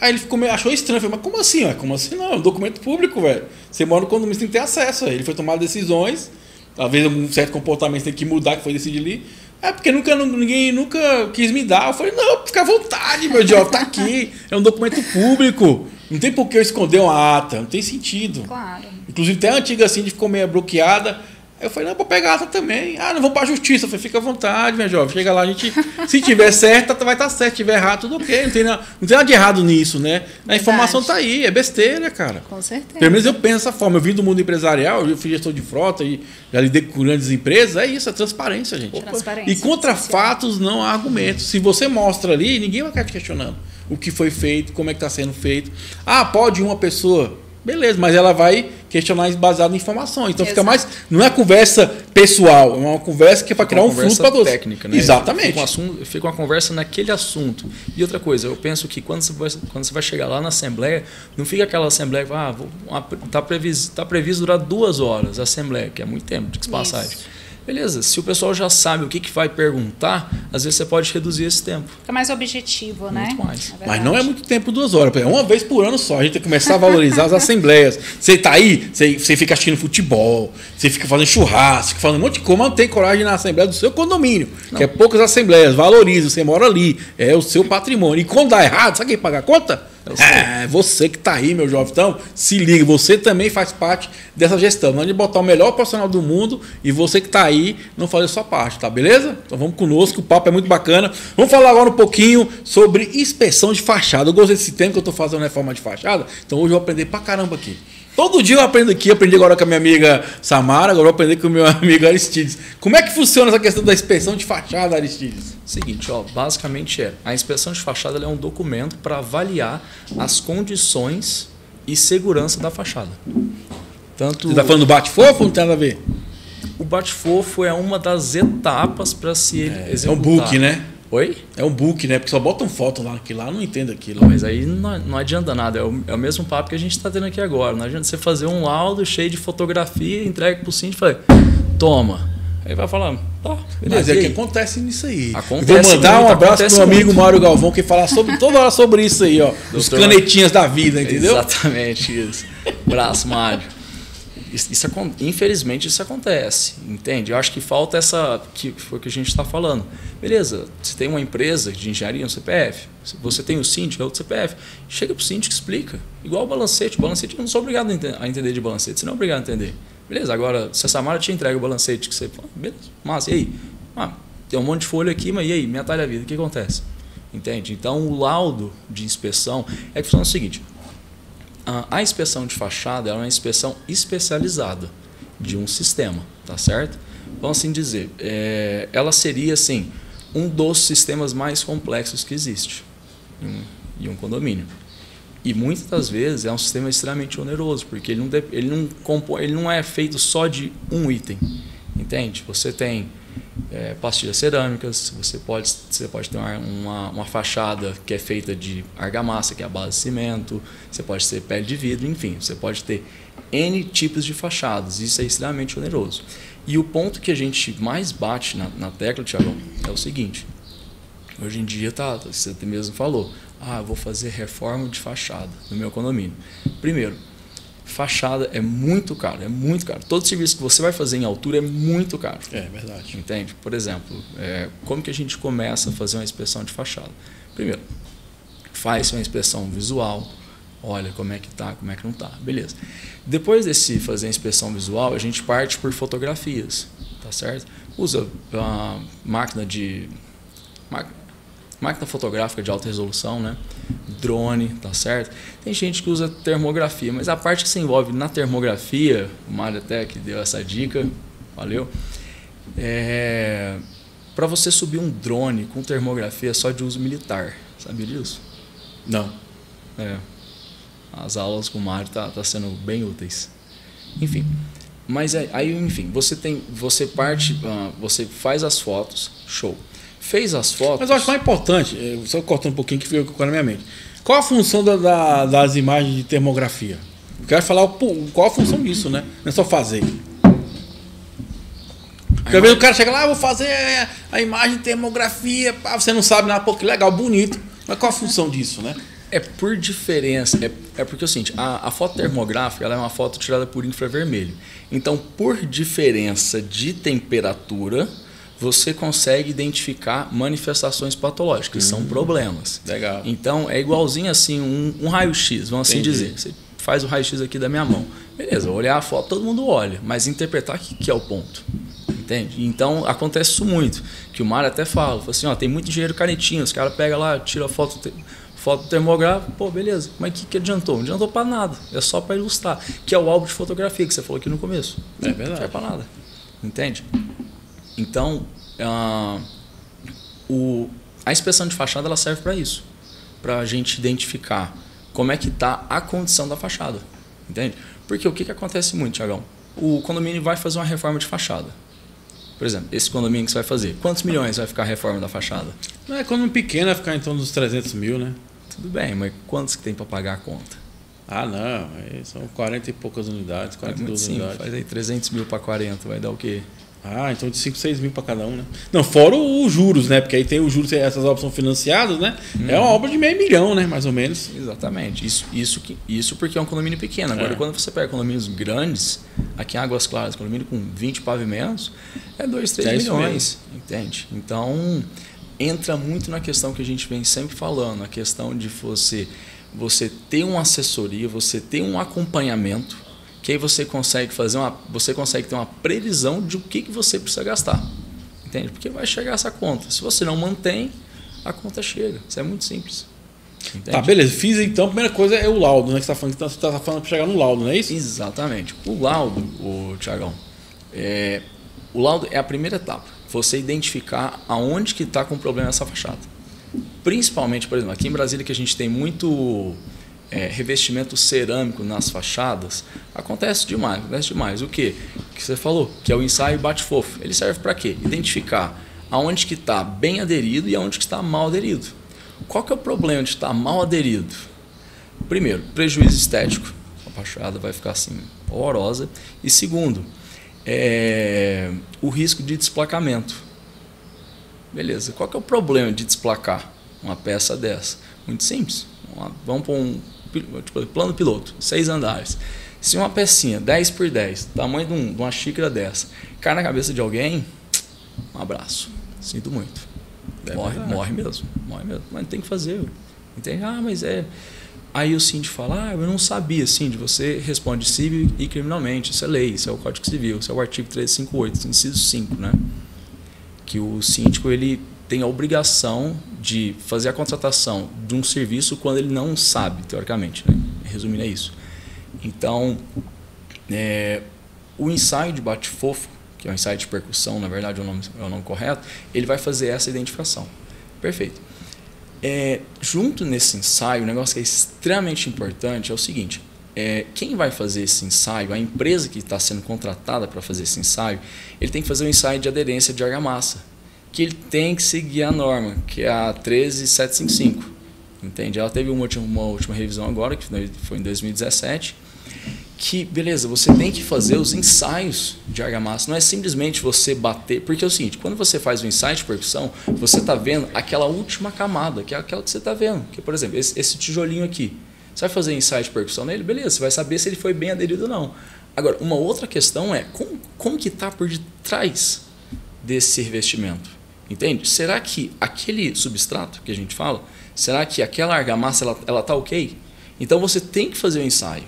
Aí ele achou estranho. Eu falei, mas como assim? Como assim não? É um documento público, velho. Você mora no condomínio, você tem que ter acesso. Ele foi tomar decisões, talvez um certo comportamento tem que mudar, que foi decidir ali. Porque ninguém nunca quis me dar. Eu falei, não, fica à vontade, meu idiota, tá aqui. É um documento público. Não tem por que eu esconder uma ata. Não tem sentido. Claro. Inclusive, até a antiga assim, ficou meio bloqueada. Aí eu falei, não, vou pegar a ata também. Não vou pra justiça. Eu falei, fica à vontade, minha jovem. Chega lá, a gente, se tiver certo, vai estar certo. Se tiver errado, tudo ok. Não tem nada de errado nisso, né? A informação tá aí, é besteira, cara. Com certeza. Pelo menos eu penso dessa forma. Eu vim do mundo empresarial, eu fui gestor de frota e já lidei com grandes empresas. É isso, é transparência, gente. Transparência. E contra fatos não há argumentos. Se você mostra ali, ninguém vai ficar te questionando o que foi feito, como é que está sendo feito. Pode uma pessoa... Beleza, mas ela vai questionar baseado em informações. Então fica mais. Não é conversa pessoal, é uma conversa que é para criar um fluxo para todos. Técnica, né? Exatamente. Fica uma conversa naquele assunto. E outra coisa, eu penso que quando você vai chegar lá na assembleia, não fica aquela assembleia está previsto durar 2 horas a assembleia, que é muito tempo de passagem. Beleza, se o pessoal já sabe o que vai perguntar, às vezes você pode reduzir esse tempo. Fica mais objetivo, né? Muito mais. Mas não é muito tempo, 2 horas. É uma vez por ano só. A gente tem que começar a valorizar as assembleias. Você tá aí, você fica assistindo futebol, você fica fazendo churrasco, fica fazendo um monte de coisa, mas não tem coragem na assembleia do seu condomínio. Não. Que é poucas assembleias. Valoriza, você mora ali. É o seu patrimônio. E quando dá errado, sabe quem paga a conta? Você que tá aí, meu jovem. Então, se liga, você também faz parte dessa gestão. Não é de botar o melhor profissional do mundo e você que tá aí não fazer sua parte, tá beleza? Então vamos conosco, o papo é muito bacana. Vamos falar agora um pouquinho sobre inspeção de fachada. Eu gostei desse tema que eu tô fazendo reforma de fachada, então hoje eu vou aprender pra caramba aqui. Todo dia eu aprendo aqui, aprendi agora com a minha amiga Samara, agora eu vou aprender com o meu amigo Aristides. Como é que funciona essa questão da inspeção de fachada, Aristides? Seguinte, basicamente a inspeção de fachada é um documento para avaliar as condições e segurança da fachada. Tanto Você está falando do bate-fofo ou não tem nada a ver? O bate-fofo é uma das etapas para se executar. É um book, né? Oi? É um book, né? Porque só botam foto lá, que lá eu não entendo aquilo. Mas aí não adianta nada, é o mesmo papo que a gente está tendo aqui agora. Não adianta você fazer um laudo cheio de fotografia, entrega para o síndico e fala, toma. Aí vai falar, tá, beleza. Mas é que acontece nisso aí. Acontece. Vou mandar muito, um abraço pro meu amigo muito. Mário Galvão, que fala toda hora sobre isso aí, ó. Os canetinhas da vida, entendeu? Exatamente isso. Abraço, Mário. Infelizmente isso acontece, entende? Eu acho que falta que foi o que a gente está falando. Beleza, você tem uma empresa de engenharia no CPF, você tem o síndico, é outro CPF, chega para o síndico e explica. Igual o balancete eu não sou obrigado a entender de balancete, você não é obrigado a entender. Beleza, agora se a Samara te entrega o balancete que você fala, beleza, massa, e aí? Tem um monte de folha aqui, mas e aí? Me atalha a vida, o que acontece? Entende? Então o laudo de inspeção é que funciona o seguinte. A inspeção de fachada é uma inspeção especializada de um sistema, tá certo? Vamos assim dizer, ela seria assim, um dos sistemas mais complexos que existe em um condomínio. E muitas das vezes é um sistema extremamente oneroso, porque ele não é feito só de um item, entende? Você tem pastilhas cerâmicas, você pode ter uma fachada que é feita de argamassa, que é a base de cimento, você pode ter pele de vidro, enfim, você pode ter N tipos de fachadas, isso é extremamente oneroso. E o ponto que a gente mais bate na tecla, Thiago, é o seguinte, hoje em dia, você mesmo falou, eu vou fazer reforma de fachada no meu condomínio. Primeiro, fachada é muito caro, Todo serviço que você vai fazer em altura é muito caro. É verdade. Entende? Por exemplo, como que a gente começa a fazer uma inspeção de fachada? Primeiro, faz uma inspeção visual, olha como é que tá, como é que não tá, beleza. Depois desse fazer a inspeção visual, a gente parte por fotografias, tá certo? Usa a máquina fotográfica de alta resolução, né? Drone, tá certo? Tem gente que usa termografia, mas a parte que se envolve na termografia, o Mário até que deu essa dica, valeu? Para você subir um drone com termografia só de uso militar, sabia disso? Não. As aulas com o Mário tá sendo bem úteis. Enfim, mas aí, enfim, você faz as fotos, show. Fez as fotos. Mas eu acho mais importante, só cortando um pouquinho que ficou na minha mente. Qual a função das imagens de termografia? Eu quero falar qual a função disso, né? Não é só fazer. Porque às vezes o cara chega lá, vou fazer a imagem de termografia, você não sabe nada, que legal, bonito. Mas qual a função disso, né? É por diferença, porque é o seguinte, a foto termográfica ela é uma foto tirada por infravermelho. Então, por diferença de temperatura, você consegue identificar manifestações patológicas, que são problemas. Legal. Então, é igualzinho assim, um raio-x, vamos assim dizer. Você faz o raio-x aqui da minha mão. Beleza, olhar a foto, todo mundo olha, mas interpretar o que é o ponto. Entende? Então, acontece isso muito, que o Mário até fala assim, tem muito engenheiro canetinho, os caras pegam lá, tira a foto termográfica, beleza, mas o que adiantou? Não adiantou para nada, é só para ilustrar, que é o álbum de fotografia que você falou aqui no começo. É verdade. Não serve para nada, entende? Então, a inspeção de fachada ela serve para isso, para a gente identificar como é que está a condição da fachada, entende? Porque o que acontece muito, Thiagão? O condomínio vai fazer uma reforma de fachada. Por exemplo, esse condomínio que você vai fazer, quantos milhões vai ficar a reforma da fachada? Não é condomínio pequeno, vai ficar em torno dos 300 mil, né? Tudo bem, mas quantos que tem para pagar a conta? Não, são 40 e poucas unidades, 42 unidades. Faz aí 300 mil para 40, vai dar o quê? Então de 5, 6 mil para cada um, né? Não, fora os juros, né? Porque aí tem os juros, essas obras são financiadas, né? É uma obra de $500 mil, né? Mais ou menos. Exatamente. Isso porque é um condomínio pequeno. Agora, quando você pega condomínios grandes, aqui em Águas Claras, condomínio com 20 pavimentos, é 2, 3 milhões. Entende? Então, entra muito na questão que a gente vem sempre falando, a questão de você você ter uma assessoria, você ter um acompanhamento, que aí você consegue ter uma previsão de o que você precisa gastar. Entende? Porque vai chegar essa conta. Se você não mantém, a conta chega. Isso é muito simples. Entende? Tá, beleza. Fiz então, a primeira coisa é o laudo, né? Que você está falando para chegar no laudo, não é isso? Exatamente. O laudo, Thiagão, o laudo é a primeira etapa. Você identificar aonde que está com o problema essa fachada. Principalmente, por exemplo, aqui em Brasília, que a gente tem muito revestimento cerâmico nas fachadas, acontece demais. O quê? Que você falou, que é o ensaio bate-fofo. Ele serve para quê? Identificar aonde que está bem aderido e aonde que está mal aderido. Qual que é o problema de estar mal aderido? Primeiro, prejuízo estético. A fachada vai ficar assim, horrorosa. E segundo, o risco de desplacamento. Beleza, qual que é o problema de desplacar uma peça dessa? Muito simples. Vamos para um plano piloto, 6 andares. Se uma pecinha 10 por 10, tamanho de uma xícara dessa, cai na cabeça de alguém, um abraço. Sinto muito. Morre mesmo. Mas tem que fazer. Entende? Mas é... Aí o síndico fala, eu não sabia, síndico. Você responde civil e criminalmente. Isso é lei, isso é o Código Civil, isso é o artigo 358, inciso 5, né? Que o síndico ele tem a obrigação de fazer a contratação de um serviço quando ele não sabe, teoricamente, né? Resumindo, é isso. Então, o ensaio de bate-fofo, que é o ensaio de percussão, na verdade é o nome correto, ele vai fazer essa identificação. Perfeito. Junto nesse ensaio, um negócio que é extremamente importante é o seguinte, quem vai fazer esse ensaio, a empresa que está sendo contratada para fazer esse ensaio, ele tem que fazer um ensaio de aderência de argamassa, que ele tem que seguir a norma, que é a 13755. Entende? Ela teve uma última revisão agora, que foi em 2017, que, beleza, você tem que fazer os ensaios de argamassa, não é simplesmente você bater, porque é o seguinte, quando você faz o ensaio de percussão, você está vendo aquela última camada, que é aquela que você está vendo, que, por exemplo, esse tijolinho aqui, você vai fazer ensaio de percussão nele, beleza, você vai saber se ele foi bem aderido ou não. Agora, uma outra questão é, como que está por detrás desse revestimento? Entende? Será que aquele substrato que a gente fala, será que aquela argamassa ela está ok? Então você tem que fazer o ensaio.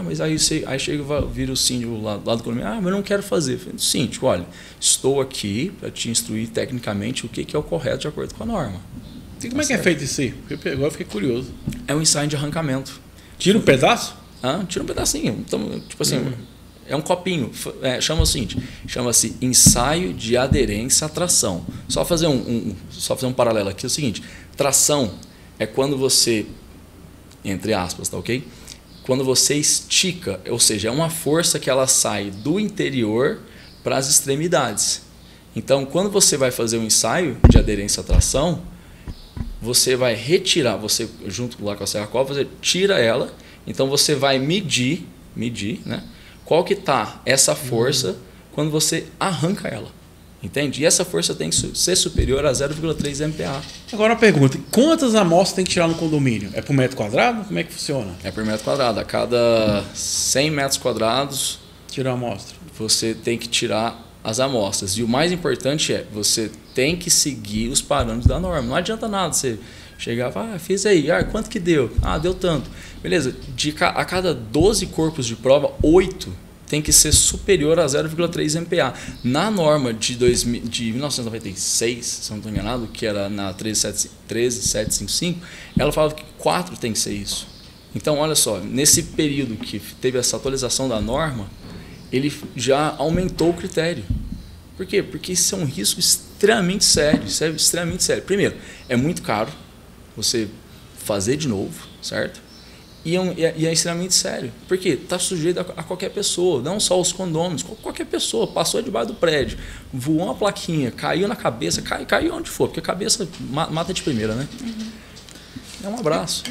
Mas aí chega, vira o síndico lá do condomínio, mas eu não quero fazer. Síndico, olha, estou aqui para te instruir tecnicamente o que é o correto de acordo com a norma. E como é que é feito isso aí? Agora eu fiquei curioso. É um ensaio de arrancamento. Tira um pedaço? Tira um pedacinho. Então, tipo assim, é um copinho. Chama-se ensaio de aderência à tração. Só fazer um paralelo aqui, é o seguinte, tração é quando você, entre aspas, tá ok? Quando você estica, ou seja, é uma força que ela sai do interior para as extremidades. Então, quando você vai fazer um ensaio de aderência à tração, você vai retirar, você junto lá com a serra copa, você tira ela, então você vai medir, né? Qual que está essa força quando você arranca ela. Entende? E essa força tem que ser superior a 0,3 MPa. Agora uma pergunta, quantas amostras tem que tirar no condomínio? É por metro quadrado? Como é que funciona? É por metro quadrado. A cada 100 metros quadrados, tirar a amostra. Você tem que tirar as amostras. E o mais importante é, você tem que seguir os parâmetros da norma. Não adianta nada você chegar e fiz aí, quanto que deu? Deu tanto. Beleza, a cada 12 corpos de prova, 8 tem que ser superior a 0,3 MPa. Na norma de 1996, se eu não estou enganado, que era na 13755, ela falava que 4 tem que ser isso. Então, olha só, nesse período que teve essa atualização da norma, ele já aumentou o critério. Por quê? Porque isso é um risco extremamente sério. Isso é extremamente sério. Primeiro, é muito caro você fazer de novo, certo? E é extremamente sério. Porque está sujeito a qualquer pessoa, não só os condôminos, qualquer pessoa. Passou debaixo do prédio, voou uma plaquinha, caiu na cabeça, caiu onde for, porque a cabeça mata de primeira, né? É um abraço.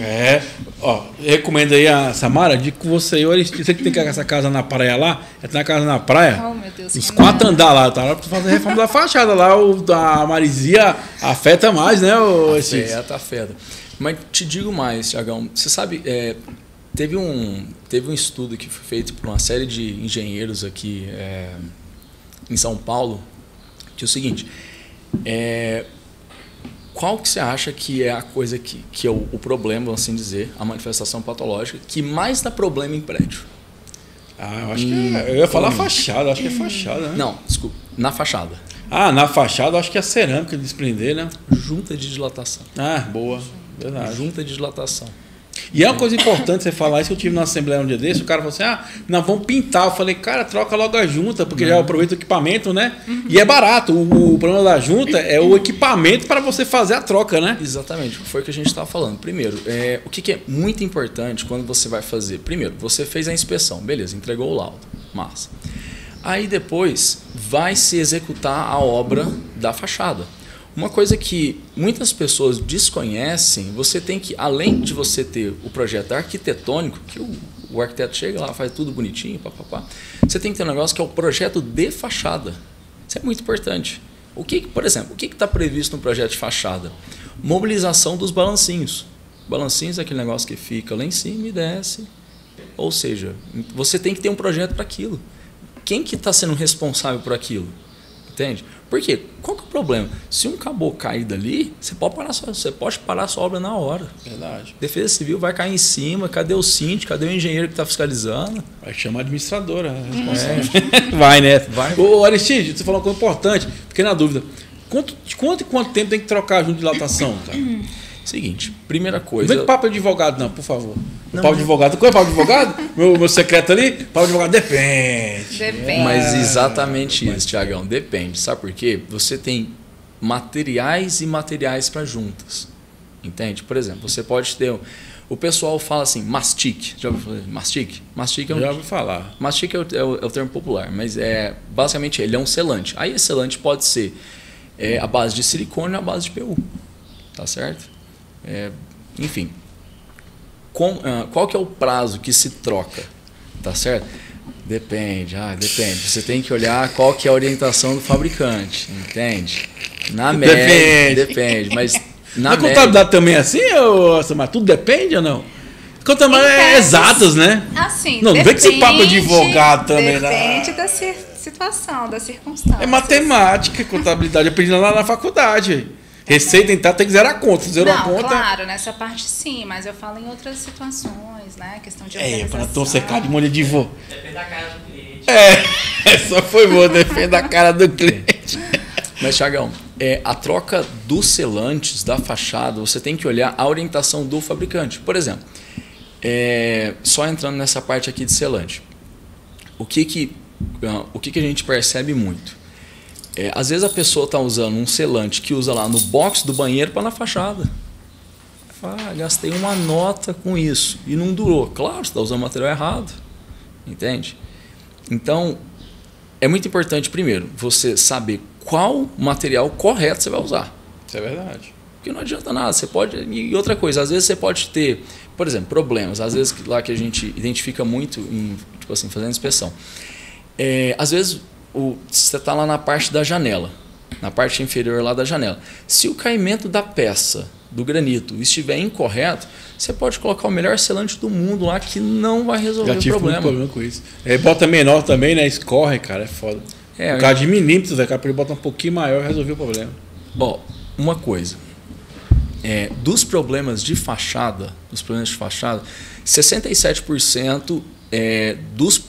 Recomendo aí a Samara, digo com você, você que tem essa casa na praia lá, na casa na praia, meu Deus, os 4 andares lá, tá lá para fazer a reforma da fachada lá, a maresia afeta mais, né? Afeta. Mas te digo mais, Thiagão, você sabe, teve um estudo que foi feito por uma série de engenheiros aqui em São Paulo, que é o seguinte, qual que você acha que é a coisa que é o problema, vamos assim dizer, a manifestação patológica, que mais dá problema em prédio? Eu acho que eu ia falar fachada, acho que é fachada, né? Não, desculpa, na fachada. Na fachada acho que é a cerâmica de desprender, né? Junta de dilatação. Boa, verdade. Junta de dilatação. E é uma coisa importante você falar isso, que eu tive na Assembleia um dia desse, o cara falou assim, nós vamos pintar. Eu falei, cara, troca logo a junta, porque já aproveita o equipamento, né? E é barato, o problema da junta é o equipamento para você fazer a troca, né? Exatamente, foi o que a gente estava falando. Primeiro, o que é muito importante quando você vai fazer? Primeiro, você fez a inspeção, beleza, entregou o laudo, massa. Aí depois vai se executar a obra da fachada. Uma coisa que muitas pessoas desconhecem, você tem que, além de você ter o projeto arquitetônico, que o arquiteto chega lá, faz tudo bonitinho, papapá, você tem que ter um negócio que é o projeto de fachada. Isso é muito importante. Por exemplo, o que está previsto no projeto de fachada? Mobilização dos balancinhos. Balancinhos é aquele negócio que fica lá em cima e desce. Ou seja, você tem que ter um projeto para aquilo. Quem que está sendo responsável por aquilo? Entende? Por quê? Qual que é o problema? Se um caboclo cair dali, você pode parar a sua obra na hora. Verdade. Defesa Civil vai cair em cima, cadê o síndico, cadê o engenheiro que está fiscalizando? Vai chamar a administradora responsável. Vai, né? Vai. Ô, Aristide, você falou uma coisa importante, fiquei na dúvida. Quanto tempo tem que trocar a junta de dilatação, cara? Seguinte, primeira coisa... Não vem com papo de advogado, não, por favor. Papo de advogado. Qual é papo de advogado? meu secreto ali? Papo de advogado depende. Mas exatamente isso, Tiagão. Depende. Sabe por quê? Você tem materiais e materiais para juntas. Entende? Por exemplo, você pode ter... O pessoal fala assim, mastique. Já ouviu falar? Mastique? Mastique é Já ouvi falar. Mastique é o termo popular, mas basicamente ele é um selante. Aí esse selante pode ser a base de silicone ou a base de PU. Tá certo? Enfim, qual que é o prazo que se troca? Tá certo? Depende. Você tem que olhar qual que é a orientação do fabricante, entende? Na média, depende, mas na contabilidade também é assim, mas tudo depende ou não? Contabilidade é exatas, né? Assim, não vem que esse papo de advogado também. Depende da situação, da circunstância. É matemática, contabilidade, aprendi lá na faculdade. Receita, então, tem que zerar a conta. Zerou a conta. Claro, nessa parte sim, mas eu falo em outras situações, né? Questão de organização. Para não cercar de molho de vô. Depende da cara do cliente. Essa foi boa, depende da cara do cliente. Mas, Thiagão, a troca dos selantes da fachada, você tem que olhar a orientação do fabricante. Por exemplo, só entrando nessa parte aqui de selante, o que a gente percebe muito? Às vezes a pessoa está usando um selante que usa lá no box do banheiro para na fachada. Gastei uma nota com isso e não durou. Claro, você está usando material errado. Entende? Então, é muito importante, primeiro, você saber qual material correto você vai usar. Isso é verdade. Porque não adianta nada. Você pode. E outra coisa, às vezes você pode ter, por exemplo, problemas. Às vezes lá que a gente identifica muito em, tipo assim, fazendo inspeção. Às vezes você está lá na parte da janela, na parte inferior lá da janela. Se o caimento da peça, do granito, estiver incorreto, você pode colocar o melhor selante do mundo lá que não vai resolver o problema. Já tive muito problema com isso. Bota menor também, né? Escorre, cara, é foda. Por causa de milímetros, cara, para ele botar um pouquinho maior e resolver o problema. Uma coisa. Dos problemas de fachada, 67%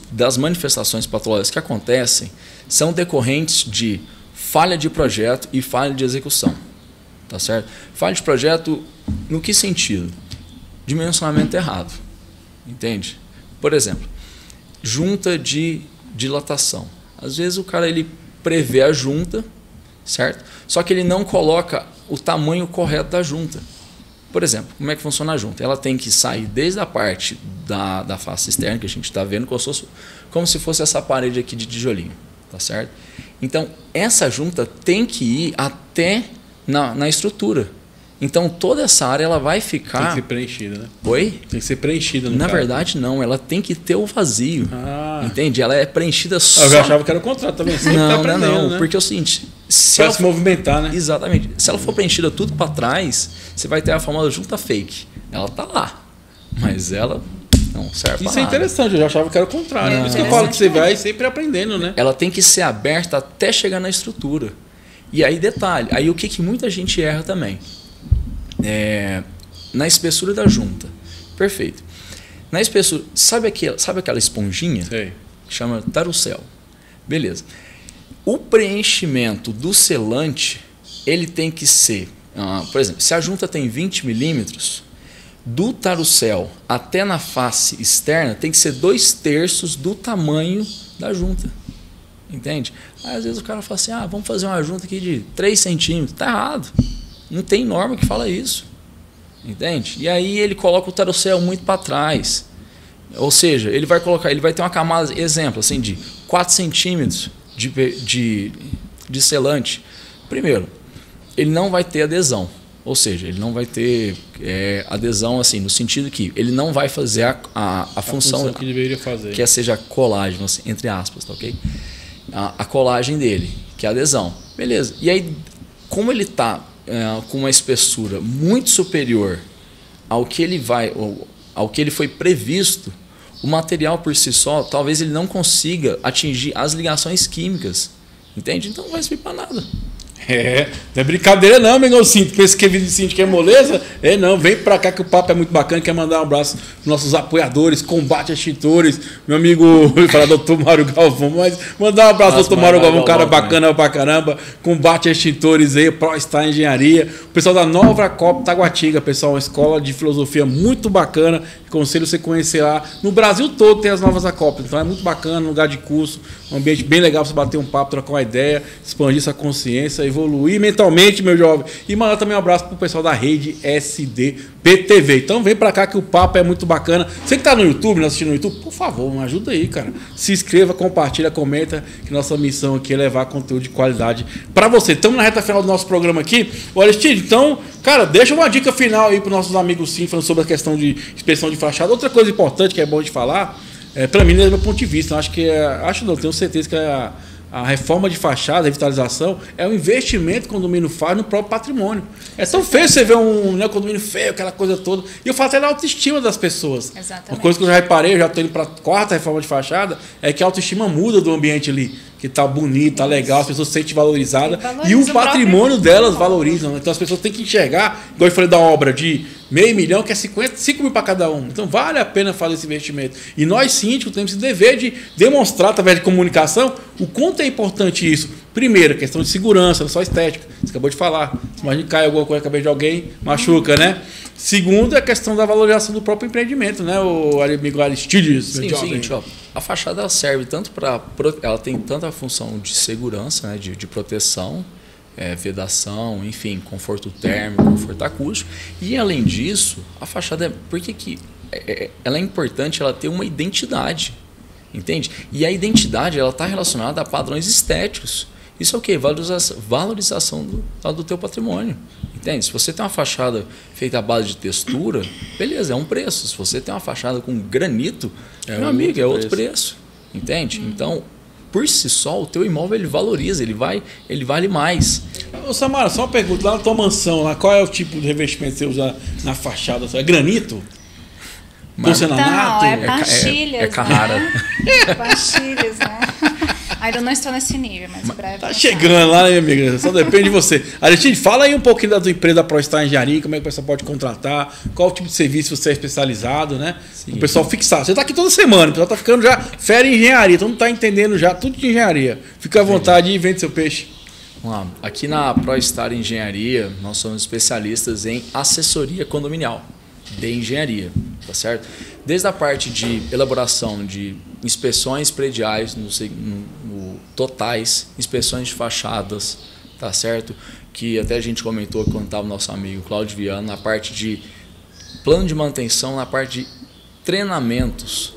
das manifestações patológicas que acontecem são decorrentes de falha de projeto e falha de execução. Tá certo? Falha de projeto, no que sentido? Dimensionamento errado. Entende? Por exemplo, junta de dilatação. Às vezes o cara ele prevê a junta, certo? Só que ele não coloca o tamanho correto da junta. Por exemplo, como é que funciona a junta? Ela tem que sair desde a parte da face externa, que a gente está vendo, como se fosse essa parede aqui de tijolinho. Tá certo? Então, essa junta tem que ir até na estrutura. Então, toda essa área ela vai ficar... Tem que ser preenchida, né? Oi? Tem que ser preenchida. Na verdade, não. Ela tem que ter o vazio. Entende? Ela é preenchida só... Eu já achava que era o contrário também. Não. Né? Porque é o seguinte... Para se movimentar, né? Exatamente. Se ela for preenchida tudo para trás, você vai ter a famosa junta fake. Ela tá lá. Mas ela não serve para nada. Isso é interessante. Eu já achava que era o contrário. Por isso que eu falo que você vai sempre aprendendo, né? Ela tem que ser aberta até chegar na estrutura. E aí, detalhe, aí o que muita gente erra também? Na espessura da junta. Perfeito. Na espessura, sabe aquela esponjinha? Sei. Que chama tarucel. Beleza. O preenchimento do selante, ele tem que ser, por exemplo, se a junta tem 20 milímetros, do tarucel até na face externa tem que ser 2/3 do tamanho da junta. Entende? Aí às vezes o cara fala assim, vamos fazer uma junta aqui de 3 centímetros. Tá errado. Não tem norma que fala isso. Entende? E aí ele coloca o tarucel muito para trás. Ou seja, ele vai ter uma camada, exemplo, assim, de 4 centímetros de selante. Primeiro, ele não vai ter adesão. Ou seja, ele não vai ter adesão assim, no sentido que ele não vai fazer a função que deveria fazer. Que seja a colagem, assim, entre aspas, tá ok? A colagem dele, que é a adesão. Beleza. E aí, como ele está com uma espessura muito superior ao que ele foi previsto, o material por si só, talvez ele não consiga atingir as ligações químicas. Entende? Então não vai servir para nada. Não é brincadeira não, amigão Cinto. Pensa que vídeo de Cinto que é moleza? Não, vem pra cá que o papo é muito bacana. Quer mandar um abraço pros nossos apoiadores, Combate Extintores, meu amigo, eu ia falar doutor Mário Galvão, mas mandar um abraço doutor Mário Galvão, cara bacana pra caramba. Combate Extintores aí, ProStar Engenharia, o pessoal da Nova Copa Taguatinga, pessoal, uma escola de filosofia muito bacana. Aconselho você conhecer lá. No Brasil todo tem as novas Acópolis, então é muito bacana, um lugar de curso, um ambiente bem legal para você bater um papo, trocar uma ideia, expandir sua consciência, evoluir mentalmente, meu jovem. E mandar também um abraço pro pessoal da rede SD PTV. Então vem para cá que o papo é muito bacana. Você que tá no YouTube, não assistindo no YouTube, por favor, me ajuda aí, cara. Se inscreva, compartilha, comenta, que nossa missão aqui é levar conteúdo de qualidade para você. Estamos na reta final do nosso programa aqui. Olha, Aristide, então, cara, deixa uma dica final aí para nossos amigos sim, falando sobre a questão de inspeção de fachada. Outra coisa importante que é bom de falar, para mim, do meu ponto de vista, eu acho que tenho certeza que a reforma de fachada, a revitalização, é um investimento que o condomínio faz no próprio patrimônio. É tão feio você ver um condomínio feio, aquela coisa toda. E eu falo até da autoestima das pessoas. Exatamente. Uma coisa que eu já reparei, eu já estou indo para a 4ª reforma de fachada, é que a autoestima muda do ambiente ali. Que tá bonito, tá legal, as pessoas se sentem valorizadas. E o patrimônio delas valorizam. Então as pessoas têm que enxergar, igual eu falei da obra de R$500 mil, que é 5 mil para cada um. Então vale a pena fazer esse investimento. E nós síndicos temos esse dever de demonstrar, através de comunicação, o quanto é importante isso. Primeiro, a questão de segurança, não só estética. Você acabou de falar. Imagina que cai alguma coisa na cabeça de alguém, machuca, né? Segundo, é a questão da valorização do próprio empreendimento, né? O amigo Aristides. Sim, é o seguinte, a fachada ela serve tanto para... Ela tem tanto a função de segurança, né? de proteção, vedação, enfim, conforto térmico, conforto acústico. E, além disso, a fachada... Por que ela é importante ela ter uma identidade, entende? E a identidade ela está relacionada a padrões estéticos. Isso é o quê? Valorização do teu patrimônio. Entende? Se você tem uma fachada feita à base de textura, beleza, é um preço. Se você tem uma fachada com granito, meu amigo, é outro preço. Entende? Então, por si só, o teu imóvel ele valoriza, ele vale mais. Ô Samara, só uma pergunta, lá na tua mansão, lá, qual é o tipo de revestimento que você usa na fachada? É granito? Porcelanato? Então, pastilhas. É Carrara. Né? Pastilhas, né? Ainda não estou nesse nível, mas em breve. Tá chegando lá, né, minha amiga? Só depende de você. Aristide, fala aí um pouquinho da tua empresa ProStar Engenharia, como é que o pessoal pode contratar, qual tipo de serviço você é especializado, né? Sim. O pessoal fixar. Você tá aqui toda semana, o pessoal tá ficando já fera em engenharia, todo mundo tá entendendo já tudo de engenharia. Fica à vontade e vende seu peixe. Vamos lá. Aqui na ProStar Engenharia, nós somos especialistas em assessoria condominial de engenharia, tá certo? Desde a parte de elaboração de inspeções prediais no totais, inspeções de fachadas, tá certo? Que até a gente comentou quando estava o nosso amigo Cláudio Viana, na parte de plano de manutenção, na parte de treinamentos,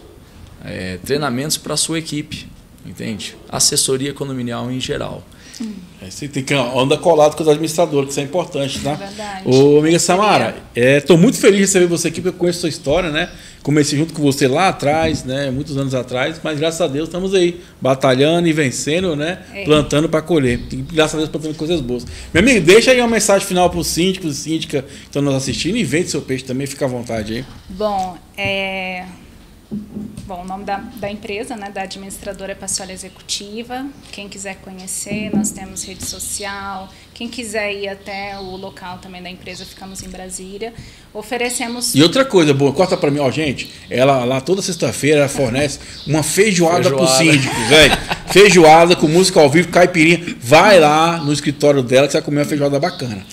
treinamentos para a sua equipe, entende? Assessoria condominial em geral. Você tem que andar colado com os administradores, que isso é importante, tá? É verdade. Ô, amiga Samara, estou muito feliz de receber você aqui, porque eu conheço a sua história, né? Comecei junto com você lá atrás, né? Muitos anos atrás, mas graças a Deus estamos aí, batalhando e vencendo, né? Plantando para colher. E graças a Deus plantando coisas boas. Meu amigo, deixa aí uma mensagem final para os síndicos e síndicas que estão nos assistindo e vende seu peixe também, fica à vontade aí. Bom, Bom, o nome da empresa, né, da administradora é Pacioli Executiva. Quem quiser conhecer, nós temos rede social. Quem quiser ir até o local também da empresa, ficamos em Brasília. Oferecemos... E outra coisa, boa, corta pra mim, ó, gente. Ela lá toda sexta-feira ela fornece uma feijoada pro síndico, velho. Feijoada com música ao vivo, caipirinha. Vai lá no escritório dela que você vai comer uma feijoada bacana.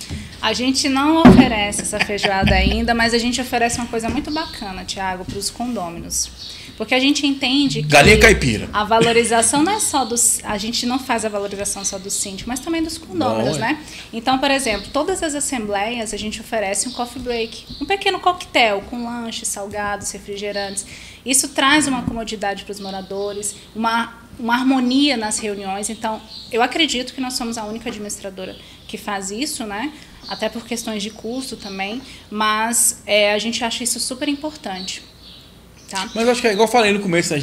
A gente não oferece essa feijoada ainda, mas a gente oferece uma coisa muito bacana, Thiago, para os condôminos. Porque a gente entende que galinha caipira. A valorização não é só dos... A gente não faz a valorização só do síndico, mas também dos condôminos, né? Então, por exemplo, todas as assembleias a gente oferece um coffee break. Um pequeno coquetel com lanches, salgados, refrigerantes. Isso traz uma comodidade para os moradores, uma harmonia nas reuniões. Então, eu acredito que nós somos a única administradora que faz isso, né? Até por questões de custo também, mas a gente acha isso super importante. Tá? Mas acho que é igual eu falei no começo,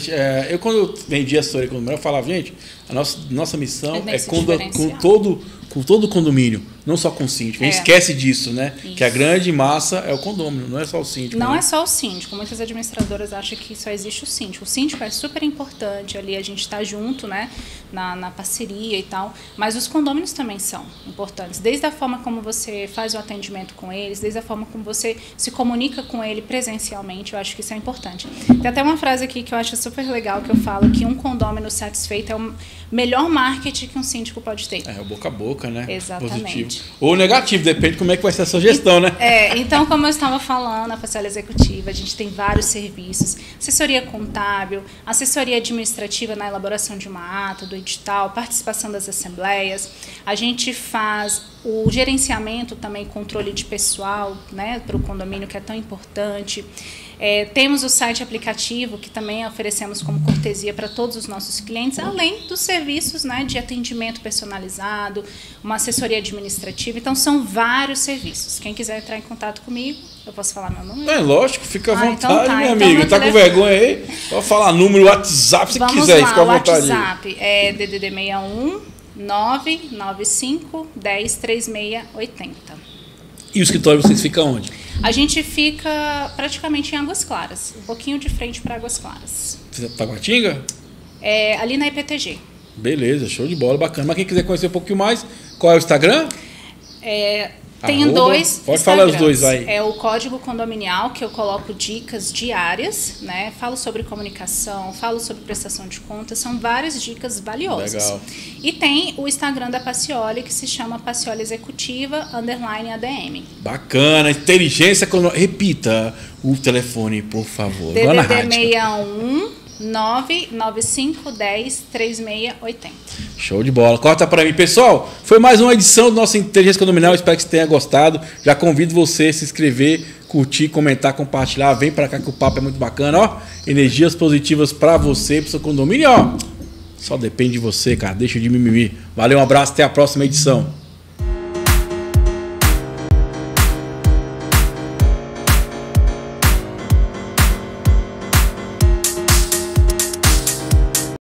eu quando eu vendia a história condomínio, eu falava, gente, a nossa missão é com todo o condomínio, não só com o síndico. A gente esquece disso, né? Isso. Que a grande massa é o condomínio, não é só o síndico. Não né? é só o síndico. Muitas administradoras acham que só existe o síndico. O síndico é super importante, ali a gente está junto, né? Na parceria e tal. Mas os condôminos também são importantes. Desde a forma como você faz o atendimento com eles, desde a forma como você se comunica com ele presencialmente, eu acho que isso é importante. Tem até uma frase aqui que eu acho super legal, que eu falo que um condômino satisfeito é o melhor marketing que um síndico pode ter. É o boca a boca, né? Exatamente. Positivo. Ou negativo, depende de como é que vai ser a sua gestão, né? Então, como eu estava falando, a Pacioli Executiva, a gente tem vários serviços, assessoria contábil, assessoria administrativa na elaboração de uma ata, do edital, participação das assembleias, a gente faz o gerenciamento também, controle de pessoal, né, para o condomínio, que é tão importante. Temos o site aplicativo, que também oferecemos como cortesia para todos os nossos clientes, além dos serviços, né, de atendimento personalizado, uma assessoria administrativa. Então, são vários serviços. Quem quiser entrar em contato comigo, eu posso falar meu número? Lógico, fica à vontade, então tá. minha Então, amiga. Tá com vergonha aí? Pode falar número, WhatsApp, se quiser, fica à vontade. O WhatsApp é DDD 61 995 10 3680. E o escritório vocês ficam onde? A gente fica praticamente em Águas Claras, um pouquinho de frente para Águas Claras. Taguatinga? Ali na IPTG. Beleza, show de bola, bacana. Mas quem quiser conhecer um pouquinho mais, qual é o Instagram? Tenho dois. Pode falar os dois aí. É o Código Condominial, que eu coloco dicas diárias, né? Falo sobre comunicação, falo sobre prestação de contas, são várias dicas valiosas. Legal. E tem o Instagram da Pacioli, que se chama Pacioli Executiva _ADM. Bacana, inteligência. Repita o telefone, por favor. DDD 61 995 10 3680. Show de bola. Corta para mim. Pessoal, foi mais uma edição do nosso Inteligência Condominial. Espero que você tenha gostado. Já convido você a se inscrever, curtir, comentar, compartilhar. Vem para cá que o papo é muito bacana. Ó, energias positivas para você, para seu condomínio. Ó, só depende de você, cara. Deixa de mimimi. Valeu, um abraço. Até a próxima edição.